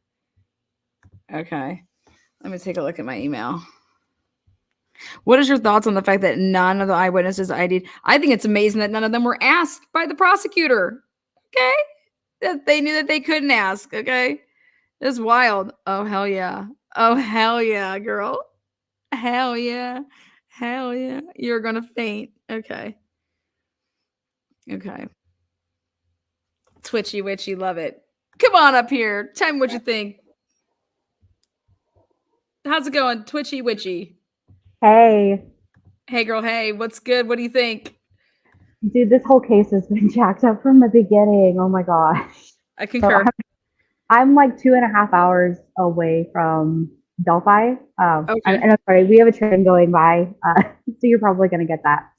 Okay. Let me take a look at my email. What is your thoughts on the fact that none of the eyewitnesses ID'd? I think it's amazing that none of them were asked by the prosecutor. Okay. That they knew that they couldn't ask. Okay. It's wild. Oh, hell yeah. Oh, hell yeah, girl. Hell yeah. Hell yeah. You're going to faint. Okay. Okay. Twitchy witchy, love it. Come on up here. Tell me what you think. How's it going, Twitchy witchy? Hey. Hey, girl. Hey, what's good? What do you think? Dude, this whole case has been jacked up from the beginning. Oh my gosh. I concur. So I'm like 2.5 hours away from Delphi. Okay. I'm sorry, we have a train going by, so you're probably going to get that.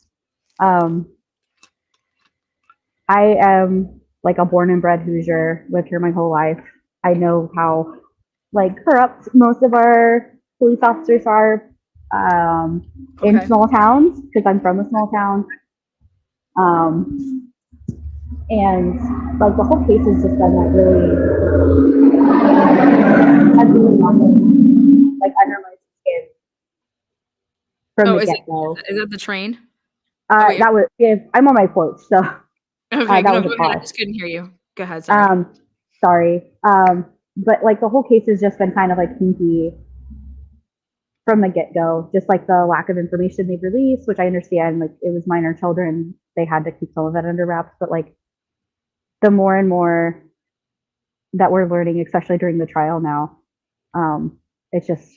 I am like a born and bred Hoosier, lived here my whole life. I know how like corrupt most of our police officers are in small towns because I'm from a small town. And like the whole case has just been like really has been nothing like under my skin from the get go. Is that the train? Wait. That was I'm on my porch, so Okay, that no, was go a ahead. I pause. just couldn't hear you. Go ahead. Sorry. Sorry. But like the whole case has just been kind of like kinky from the get go. Just like the lack of information they've released, which I understand. Like it was minor children, they had to keep some of it under wraps. But like the more and more that we're learning, especially during the trial now, it's just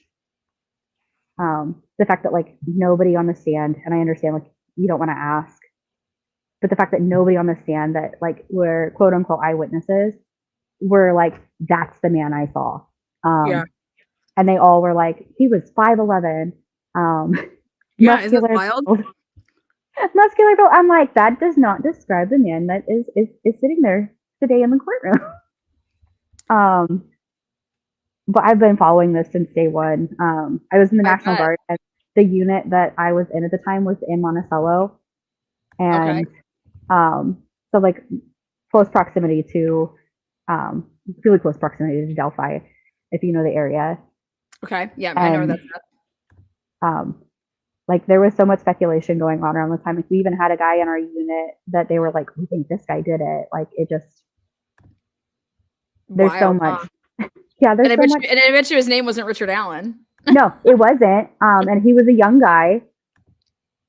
the fact that like nobody on the stand, and I understand like you don't want to ask, but the fact that nobody on the stand that like were quote unquote eyewitnesses were like, that's the man I saw. Yeah. And they all were like, he was 5'11". Yeah, is that muscular wild? build. Muscular build. I'm like, that does not describe the man that is sitting there today in the courtroom. But I've been following this since day one. I was in the National Guard, and the unit that I was in at the time was in Monticello. And so like close proximity to really close proximity to Delphi, if you know the area. Okay. Yeah, I know where that's at. Like there was so much speculation going on around the time. Like we even had a guy in our unit that they were like, we think this guy did it. Like it just there's so much. Yeah, there's so much. And I bet you his name wasn't Richard Allen. No, it wasn't. And he was a young guy.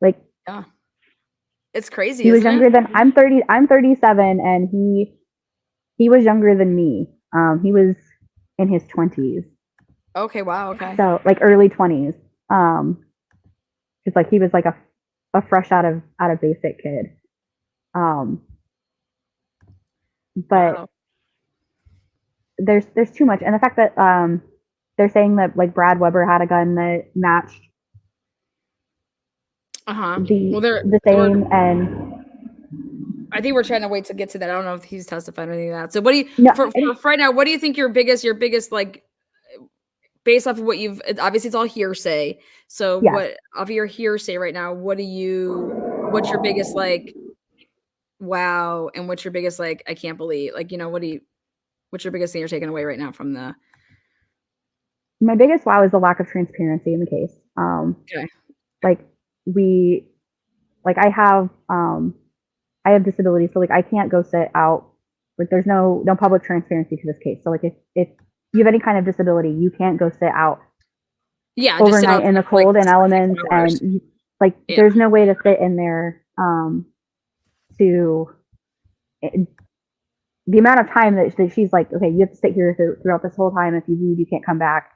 Like yeah. It's crazy. He was younger than I'm 37, and he was younger than me. He was in his 20s. Okay, wow, okay. So like early 20s. Just like he was like a fresh out of basic kid. But wow. there's too much, and the fact that they're saying that like Brad Weber had a gun that matched the same, and I think we're trying to wait to get to that. I don't know if he's testified or anything like that. So what do you for right now, what do you think your biggest like based off of what you've obviously it's all hearsay. So what of your hearsay right now, what's your biggest like wow, and what's your biggest like I can't believe, like, you know, what's your biggest thing you're taking away right now from the my biggest wow is the lack of transparency in the case. Like I have disabilities, so like I can't go sit out. Like there's no public transparency to this case. So like if you have any kind of disability, you can't go sit out overnight in the cold and elements, and there's no way to sit in there the amount of time that she's like, okay, you have to sit here throughout this whole time. If you leave, you can't come back.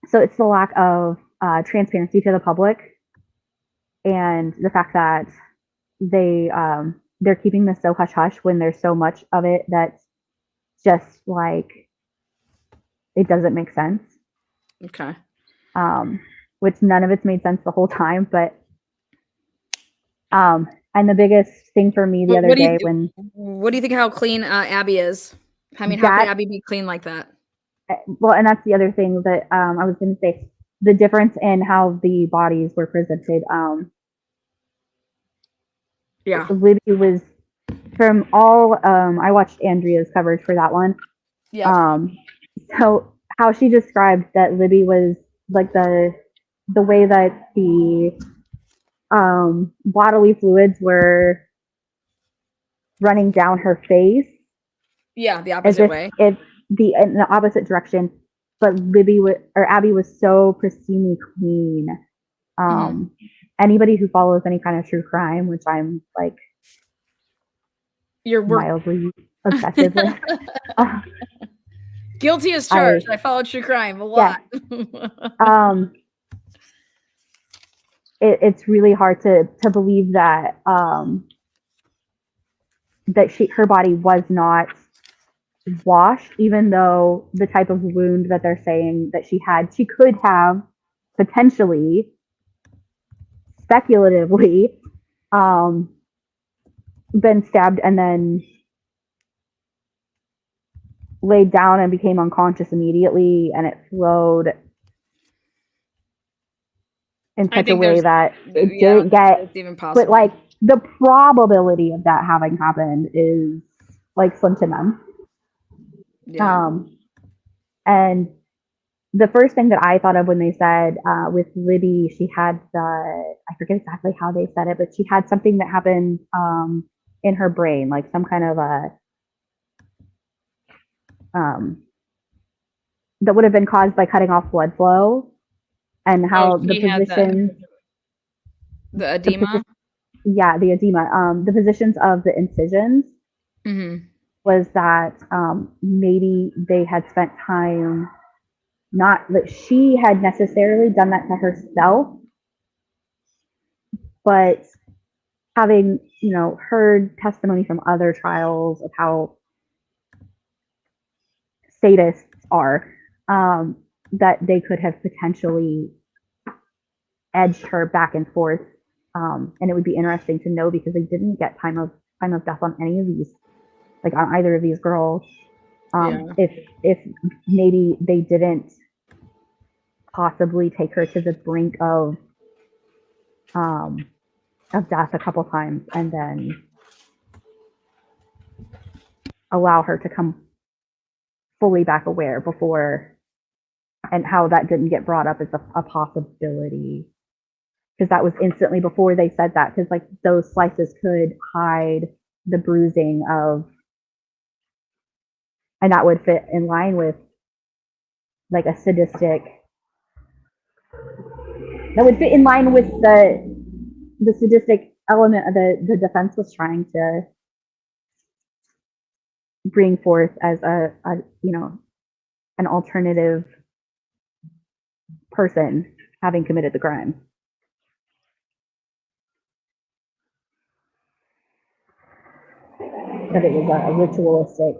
So it's the lack of transparency to the public, and the fact that they're keeping this so hush hush when there's so much of it that's just like it doesn't make sense. Okay. Which none of it's made sense the whole time, but and the biggest thing for me the other day what do you think how clean Abby is? I mean, how could Abby be clean like that? Well, and that's the other thing that I was going to say, the difference in how the bodies were presented. Libby was from all I watched Andrea's coverage for that one. Yeah. So how she described that Libby was like the way that the bodily fluids were running down her face. Yeah, the opposite way. In the opposite direction, but Abby was so pristinely clean. Anybody who follows any kind of true crime, which I'm like, you're mildly obsessive with. Guilty as charged. I follow true crime a lot. Yeah. It's really hard to believe that her body was not washed, even though the type of wound that they're saying that she could have potentially, speculatively, been stabbed and then laid down and became unconscious immediately, and it flowed in such a way that it didn't get, it's even possible. but like the probability of that having happened is like slim to none. Yeah. And the first thing that I thought of when they said with Libby, she had I forget exactly how they said it, but she had something that happened in her brain, like some kind of that would have been caused by cutting off blood flow, and how the physician, the edema. The edema. The positions of the incisions was that maybe they had spent time, not that she had necessarily done that to herself, but having, heard testimony from other trials of how sadists are, that they could have potentially edged her back and forth. And it would be interesting to know, because they didn't get time of death on any of these, like on either of these girls. If maybe they didn't possibly take her to the brink of death a couple times and then allow her to come fully back aware before, and how that didn't get brought up as a possibility, because that was instantly before they said that, because like those slices could hide the bruising of, and that would fit in line with like a sadistic, that would fit in line with the sadistic element of the defense was trying to bring forth as an alternative person having committed the crime. That it was a ritualistic.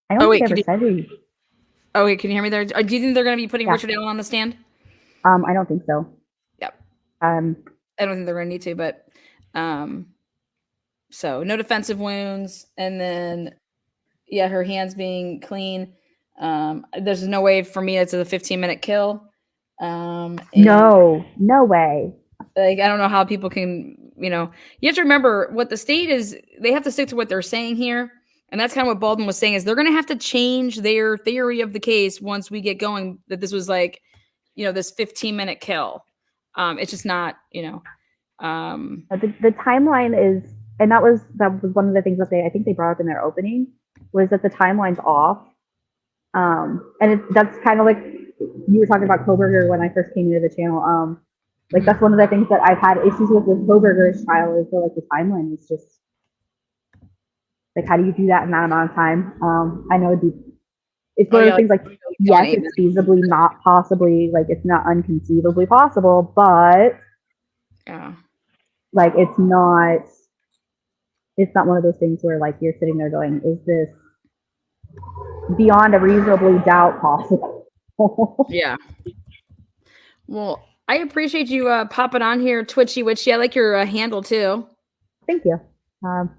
I don't think I ever said it. Oh wait, can you hear me there? Do you think they're going to be putting Richard Allen on the stand? I don't think so. Yep. I don't think they're going to need to, but so no defensive wounds, and then her hands being clean. There's no way for me it's a 15-minute kill. No way. Like, I don't know how people can, you have to remember what the state is. They have to stick to what they're saying here. And that's kind of what Baldwin was saying, is they're going to have to change their theory of the case once we get going, that this was like, this 15-minute kill. It's just not, the timeline is, and that was one of the things that I think they brought up in their opening, was that the timeline's off. And that's kind of like you were talking about Koberger when I first came into the channel. Like that's one of the things that I've had issues with Koberger's trial, is that like the timeline is just like, how do you do that in that amount of time? I know it's one of those things like, yes, it's feasibly not possibly, like it's not unconceivably possible, but like it's not one of those things where like you're sitting there going, is this beyond a reasonably doubt possible? Yeah. Well, I appreciate you popping on here, Twitchy Witchy. I like your handle too. Thank you.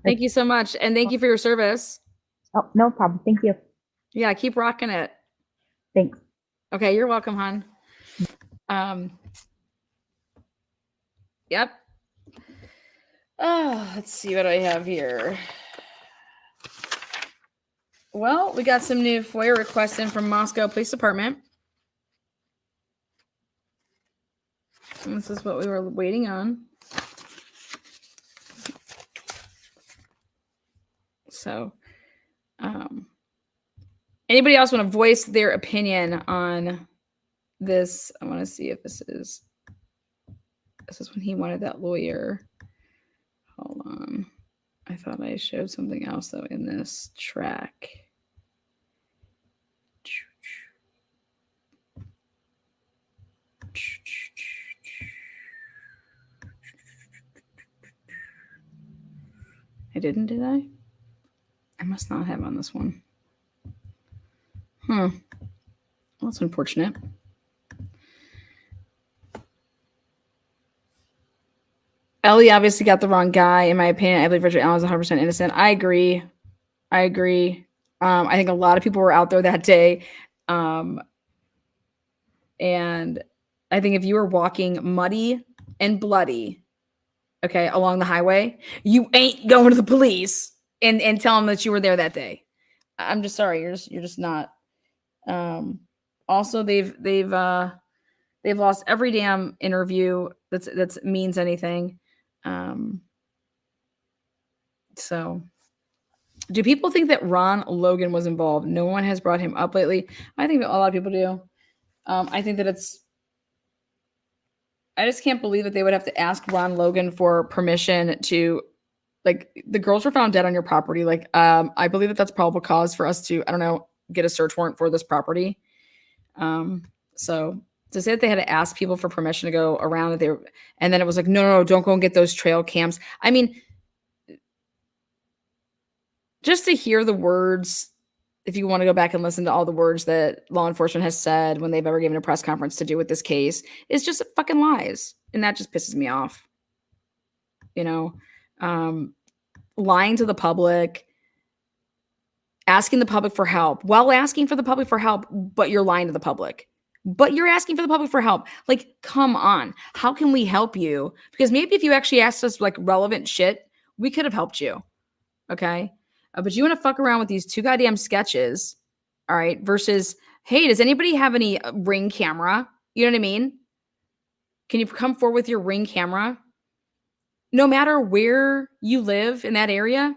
Thank you so much, and thank you for your service. Oh, no problem. Thank you. Yeah, keep rocking it. Thanks. Okay, you're welcome, hon. Yep. Oh, let's see what I have here. Well, we got some new FOIA requests in from Moscow Police Department. And this is what we were waiting on. So, anybody else want to voice their opinion on this? I want to see if this is when he wanted that lawyer. Hold on. I thought I showed something else though in this track. I didn't, did I? I must not have on this one. Well, that's unfortunate. Ellie obviously got the wrong guy, in my opinion. I believe Richard Allen is 100% innocent. I agree. I think a lot of people were out there that day. And I think if you were walking muddy and bloody, okay, along the highway, you ain't going to the police and tell them that you were there that day. I'm just sorry. You're just not. Also, they've lost every damn interview that's means anything. So do people think that Ron Logan was involved? No one has brought him up lately. I think that a lot of people do. I think that I just can't believe that they would have to ask Ron Logan for permission to, like, the girls were found dead on your property. Like, I believe that that's probable cause for us to, I don't know, get a search warrant for this property. So to say that they had to ask people for permission to go around, and then it was like, no, don't go and get those trail cams. I mean, just to hear the words, if you want to go back and listen to all the words that law enforcement has said when they've ever given a press conference to do with this case, it's just fucking lies. And that just pisses me off. Lying to the public, asking the public for help, while asking for the public for help, but you're lying to the public. But you're asking for the public for help. Like, come on. How can we help you? Because maybe if you actually asked us like relevant shit, we could have helped you. Okay. But you want to fuck around with these 2 goddamn sketches. All right. Versus, hey, does anybody have any Ring camera? You know what I mean? Can you come forward with your Ring camera? No matter where you live in that area.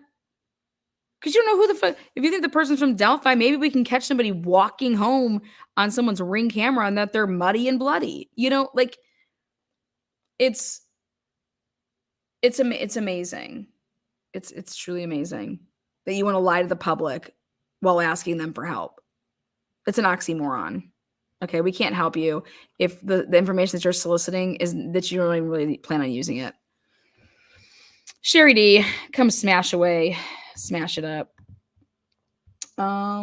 Because you don't know who the fuck. If you think the person's from Delphi, maybe we can catch somebody walking home on someone's Ring camera and that they're muddy and bloody. Like, it's amazing. It's truly amazing that you want to lie to the public while asking them for help. It's an oxymoron. Okay, we can't help you if the information that you're soliciting is that you don't even really plan on using it. Sherry D, come smash away. Smash it up. I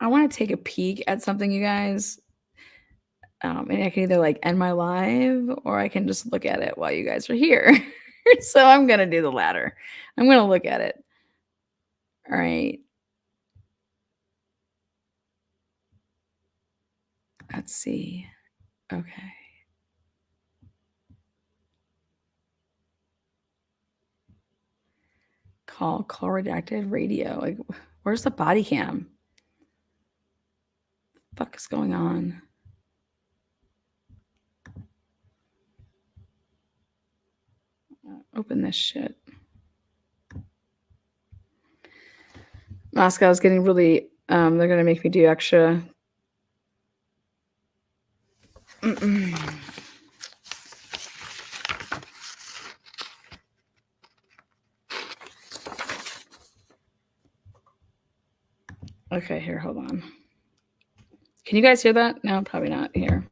want to take a peek at something, you guys. And I can either like end my live or I can just look at it while you guys are here. So I'm going to do the latter. I'm going to look at it. All right. Let's see. Okay. Call redacted radio. Like, where's the body cam? What the fuck is going on? Open this shit. Moscow's getting really, they're going to make me do extra. Okay, here, hold on. Can you guys hear that? No, probably not here.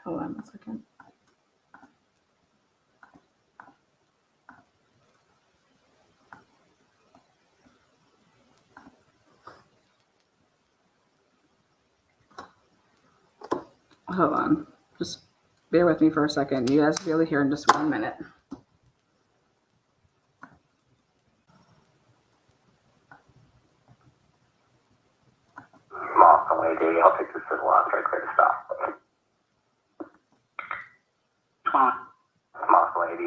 Hold on a second. Hold on. Just bear with me for a second. You guys will be able to hear in just 1 minute. Moscow AD, I'll take this to the last right, clear to stop. Moscow AD.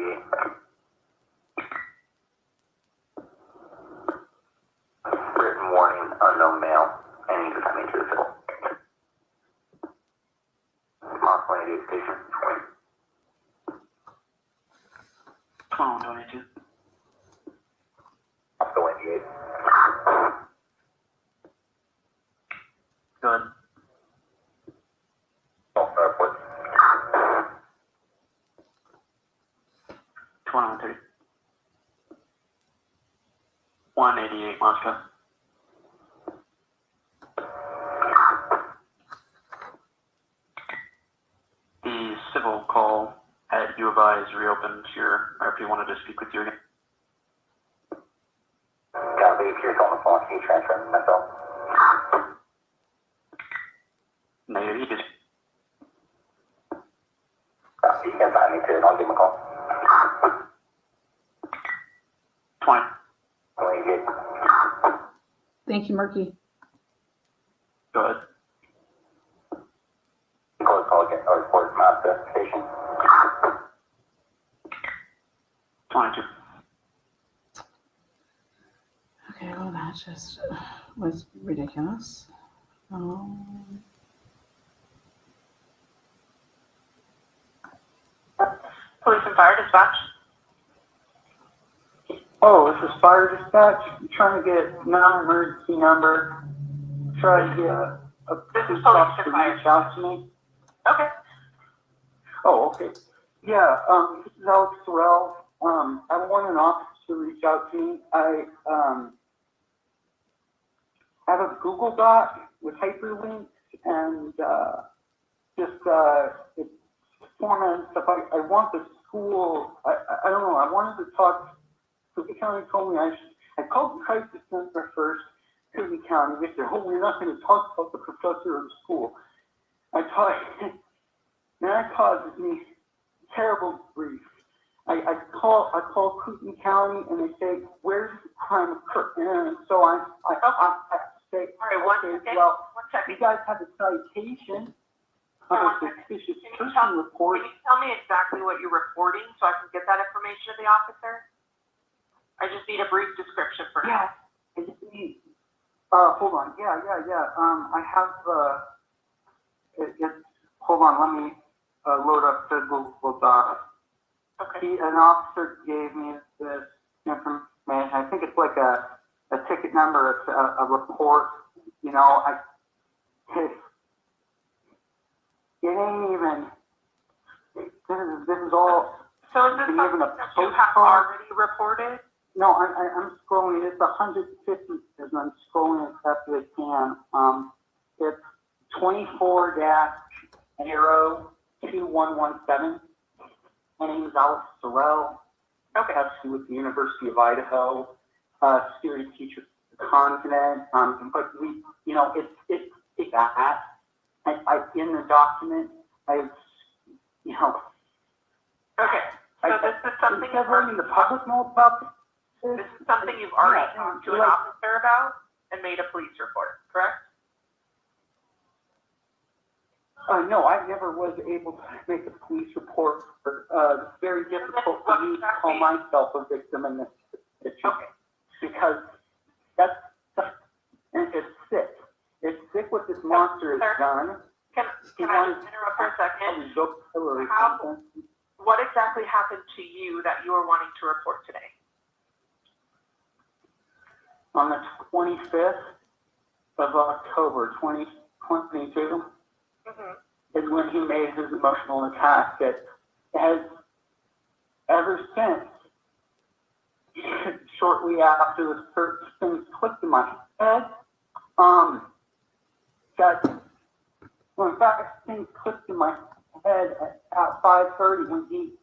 Written warning, unknown male, any descending to the civil. Moscow AD station. 22. Moscow 88. Good. Airport. 213. 188 Moscow. The civil call at U of I is reopened here, or if you wanted to speak with you again. Copy, if you're on the phone. call. Can you transfer me myself? No, you just. You can find me too. I'll give him a call. 20. Thank you, Murky. Go ahead. Call again. Or report from out the station. 22. Okay, well, that just was ridiculous. Police and fire dispatch. Oh, this is fire dispatch. I'm trying to get non-emergency number. Try to get a police officer to reach out to me. Okay. Oh, okay. Yeah, this is Alex Sorrell. I want an officer to reach out to me. I have a Google Doc with hyperlinks and it's format and stuff. I want the school. I don't know. I wanted to talk. Cook County told me I called the crisis center first. Cook County. They said, "Oh, we're not going to talk about the professor of the school." That causes me terrible grief. I call Cook County and they say, "Where's the crime occurred?" And so I have to say, all right, one second. You guys have a citation of a suspicious person report. Can you tell me exactly what you're reporting so I can get that information to the officer? I just need a brief description for now. Yeah, I just need. Hold on. Yeah. I have. Hold on. Let me load up the Google Doc. Okay. An officer gave me this information. I think it's like a ticket number. It's a report. You know, it ain't even. This is all. So is this something that you have already reported? No, I'm scrolling. It's 150 as I'm scrolling as fast as I can. It's 24-2117. My name is Alex Sorrell. Okay. Has to do with the University of Idaho. Security teacher continent. But we, you know, it's that. In the document, you know. Okay. So this is something the public know about. This is something you've already talked to an officer about and made a police report, correct? No, I never was able to make a police report. It's very difficult for me to call myself a victim in this situation because and it's sick. It's sick what this monster has done. Can I just interrupt for a second? What exactly happened to you that you are wanting to report today? On the 25th of October, 2022, is when he made his emotional attack that has ever since, shortly after the first things clicked in my head, in fact, things clicked in my head at 5:30 when he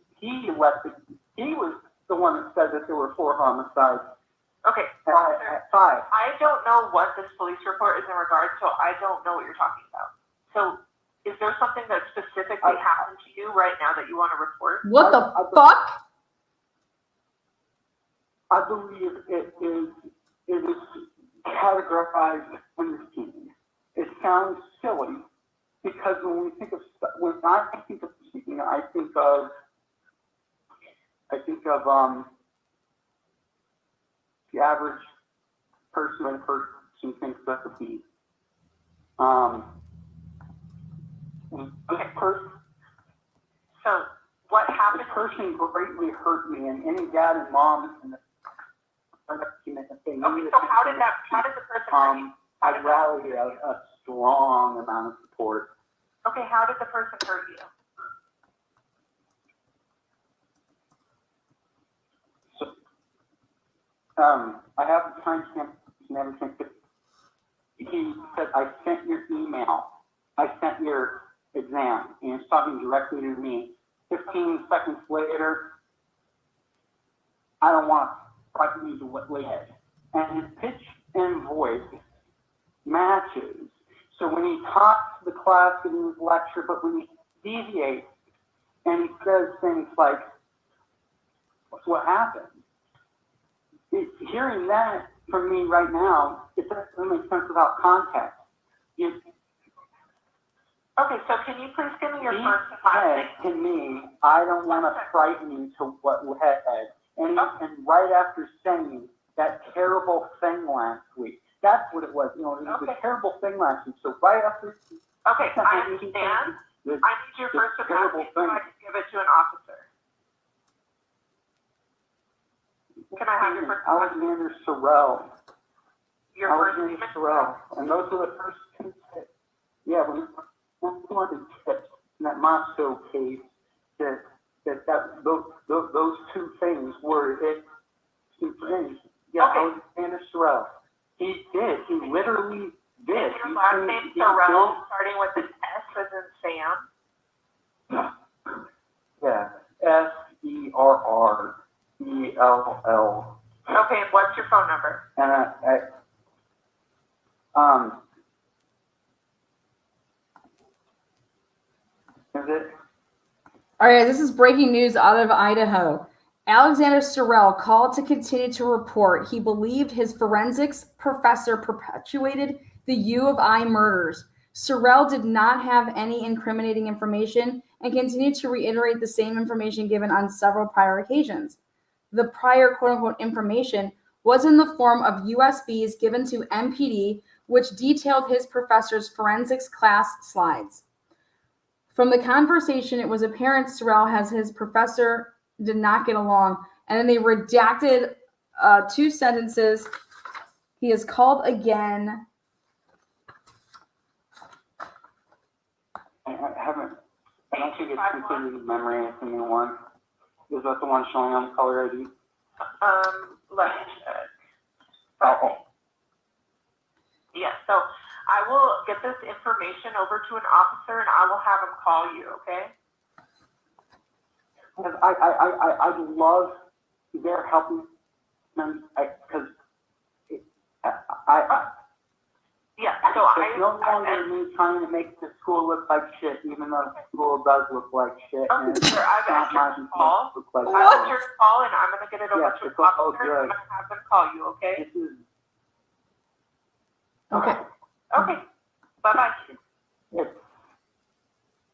left. He was the one that said that there were 4 homicides. Okay, at 5. I don't know what this police report is in regards to. I don't know what you're talking about. So, is there something that specifically happened to you right now that you want to report? What the fuck? I believe it is categorized understanding. It sounds silly because when I think of speaking, I think of the average person thinks that the beat. Okay. So what happened? This person greatly hurt me, and any dad and mom in the document that they need. Okay, so how did the person hurt you? I rallied a strong amount of support. Okay, how did the person hurt you? So, I have the timestamp and everything. He said, "I sent your email. I sent your exam," and it's talking directly to me. 15 seconds later, I don't want to need to wait. And his pitch and voice matches. So when he talks to the class in his lecture, but when he deviates and he says things like, what happened? Hearing that from me right now, it doesn't make sense without context. Okay, so can you please give me your He first and last name? said to me, I don't want to frighten you to what head. And right after saying that terrible thing last week, that's what it was. It was a terrible thing last week. So right after. Okay, I understand. I need your first and last name so I can give it to an officer. Can I have your first and last name? Alexander Sorrell. Your first name? Alexander Sorrell. And those were the first two tips. Yeah, when one of the tips in that Moscow case, those two things were it. Two things. Yeah, okay. Alexander Sorrell. He did. He literally did. Is your last name Sorrell, starting with an S as in Sam? Yeah. Serrell. Okay, what's your phone number? Is it? All right, this is breaking news out of Idaho. Alexander Sorrell called to continue to report he believed his forensics professor perpetuated the U of I murders. Sorrell did not have any incriminating information and continued to reiterate the same information given on several prior occasions. The prior quote-unquote information was in the form of USBs given to MPD, which detailed his professor's forensics class slides. From the conversation, it was apparent Sorrell has his professor did not get along, and then they redacted 2 sentences. He is called again. I don't think it's completely memory in one. Is that the one showing on caller ID? Let me check. Okay. Yeah, so I will get this information over to an officer and I will have him call you, okay? Because I love their helping them, because yeah, so it's no longer me trying to make the school look like shit, even though the school does look like shit. Okay, sir, I've answered your call. I've answered your call and I'm going to get it over to an officer and I'm going to have them call you, okay? Okay. Okay. Bye-bye. Yes.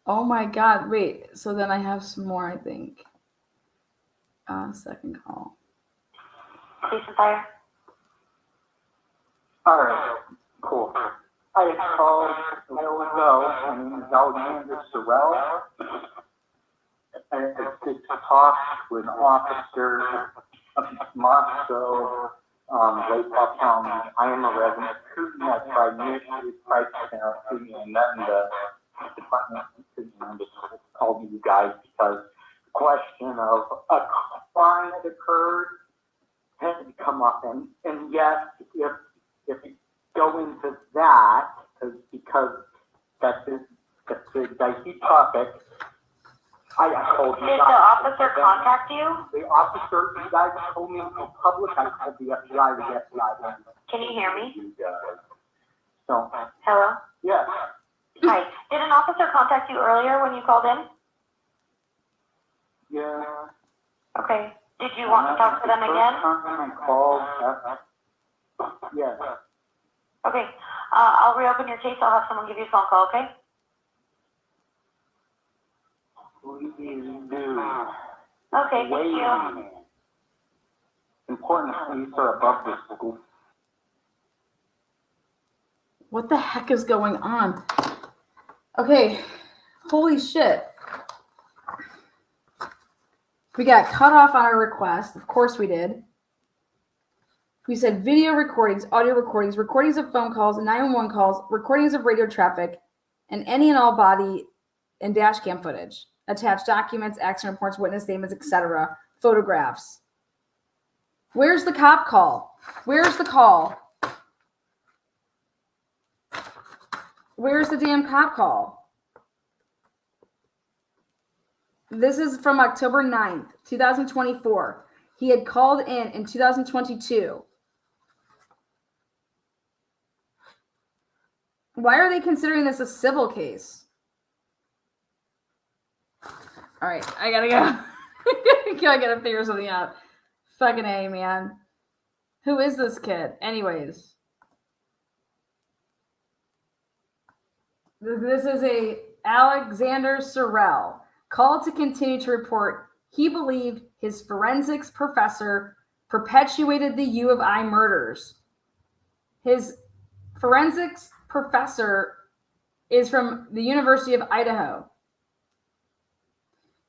Oh my God. Wait. So then I have some more, I think. Second call. Police and fire. All right. Cool. I had called a while ago. My name is Alexander Sorrell. And to talk with an officer of Moscow, Lake Paul County. I am a resident of Putin. I tried initially crisis center Putin, and then the department of Putin. I just called you guys because the question of a crime that occurred has come up, and yes, if you go into that, because that's a dicey topic. I told you. Did the officer contact you? The officer, you guys told me in public. I told the FBI to get FBI. Can you hear me? So. Hello? Yes. Hi. Did an officer contact you earlier when you called in? Yeah. Okay. Did you want to talk to them again? I called. Yes. Okay. I'll reopen your case. I'll have someone give you a phone call, okay? Please do. Okay, thank you. Important police are above the school. What the heck is going on? Okay. Holy shit. We got cut off on our request. Of course we did. We said video recordings, audio recordings, recordings of phone calls, 911 calls, recordings of radio traffic, and any and all body and dash cam footage. Attached documents, accident reports, witness statements, etc. Photographs. Where's the cop call? Where's the call? Where's the damn cop call? This is from October 9th, 2024. He had called in 2022. Why are they considering this a civil case? All right, I gotta go. I gotta figure something out. Fucking A, man. Who is this kid? Anyways. This is a Alexander Sorrell called to continue to report he believed his forensics professor perpetuated the U of I murders. His forensics professor is from the University of Idaho.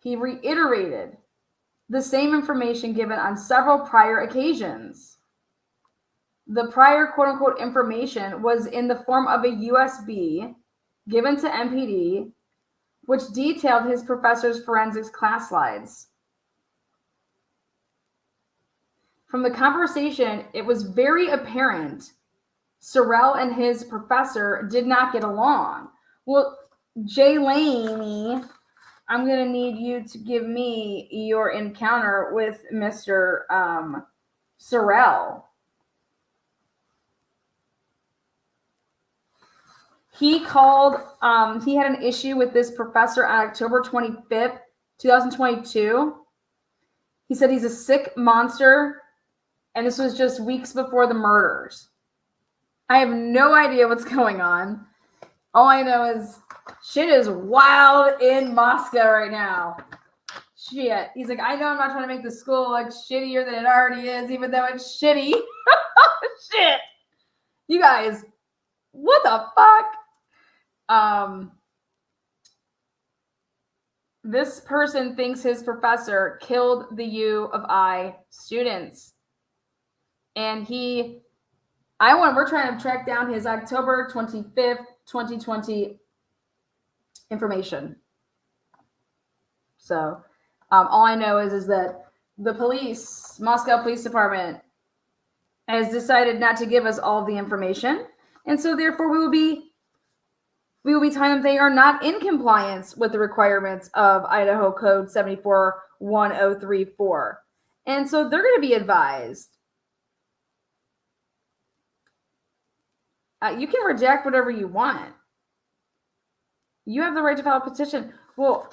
He reiterated the same information given on several prior occasions. The prior quote-unquote information was in the form of a USB given to MPD, which detailed his professor's forensics class slides. From the conversation, it was very apparent Sorrell and his professor did not get along. Well, Jay Laney, I'm going to need you to give me your encounter with Mr. Sorrell. He called, he had an issue with this professor on October 25th, 2022. He said he's a sick monster, and this was just weeks before the murders. I have no idea what's going on. All I know is shit is wild in Moscow right now. Shit. He's like, I know I'm not trying to make the school look shittier than it already is, even though it's shitty. Shit. You guys, what the fuck? This person thinks his professor killed the U of I students. And we're trying to track down his October 25th, 2020 information. So all I know is that the Moscow Police Department has decided not to give us all the information. And so therefore we will be telling them they are not in compliance with the requirements of Idaho Code 741034. And so they're going to be advised. You can reject whatever you want. You have the right to file a petition. Well,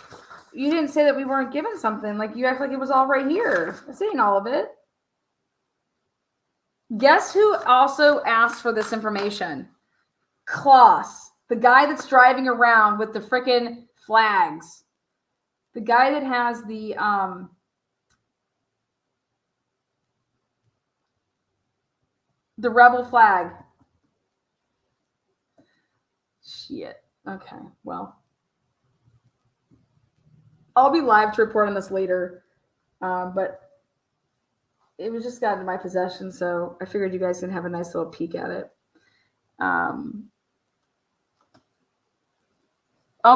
you didn't say that we weren't given something. Like, you act like it was all right here. This ain't all of it. Guess who also asked for this information? Klaus, the guy that's driving around with the frickin' flags. The guy that has the rebel flag. Shit. Okay, well. I'll be live to report on this later. But it was just got into my possession, so I figured you guys can have a nice little peek at it. I'll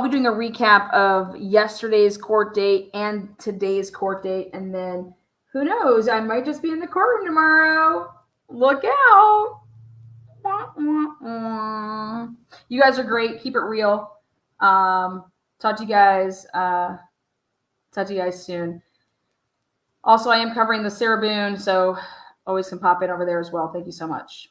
be doing a recap of yesterday's court date and today's court date, and then who knows? I might just be in the courtroom tomorrow. Look out. You guys are great. Keep it real. Talk to you guys soon. Also, I am covering the Sarah Boone, so always can pop in over there as well. Thank you so much.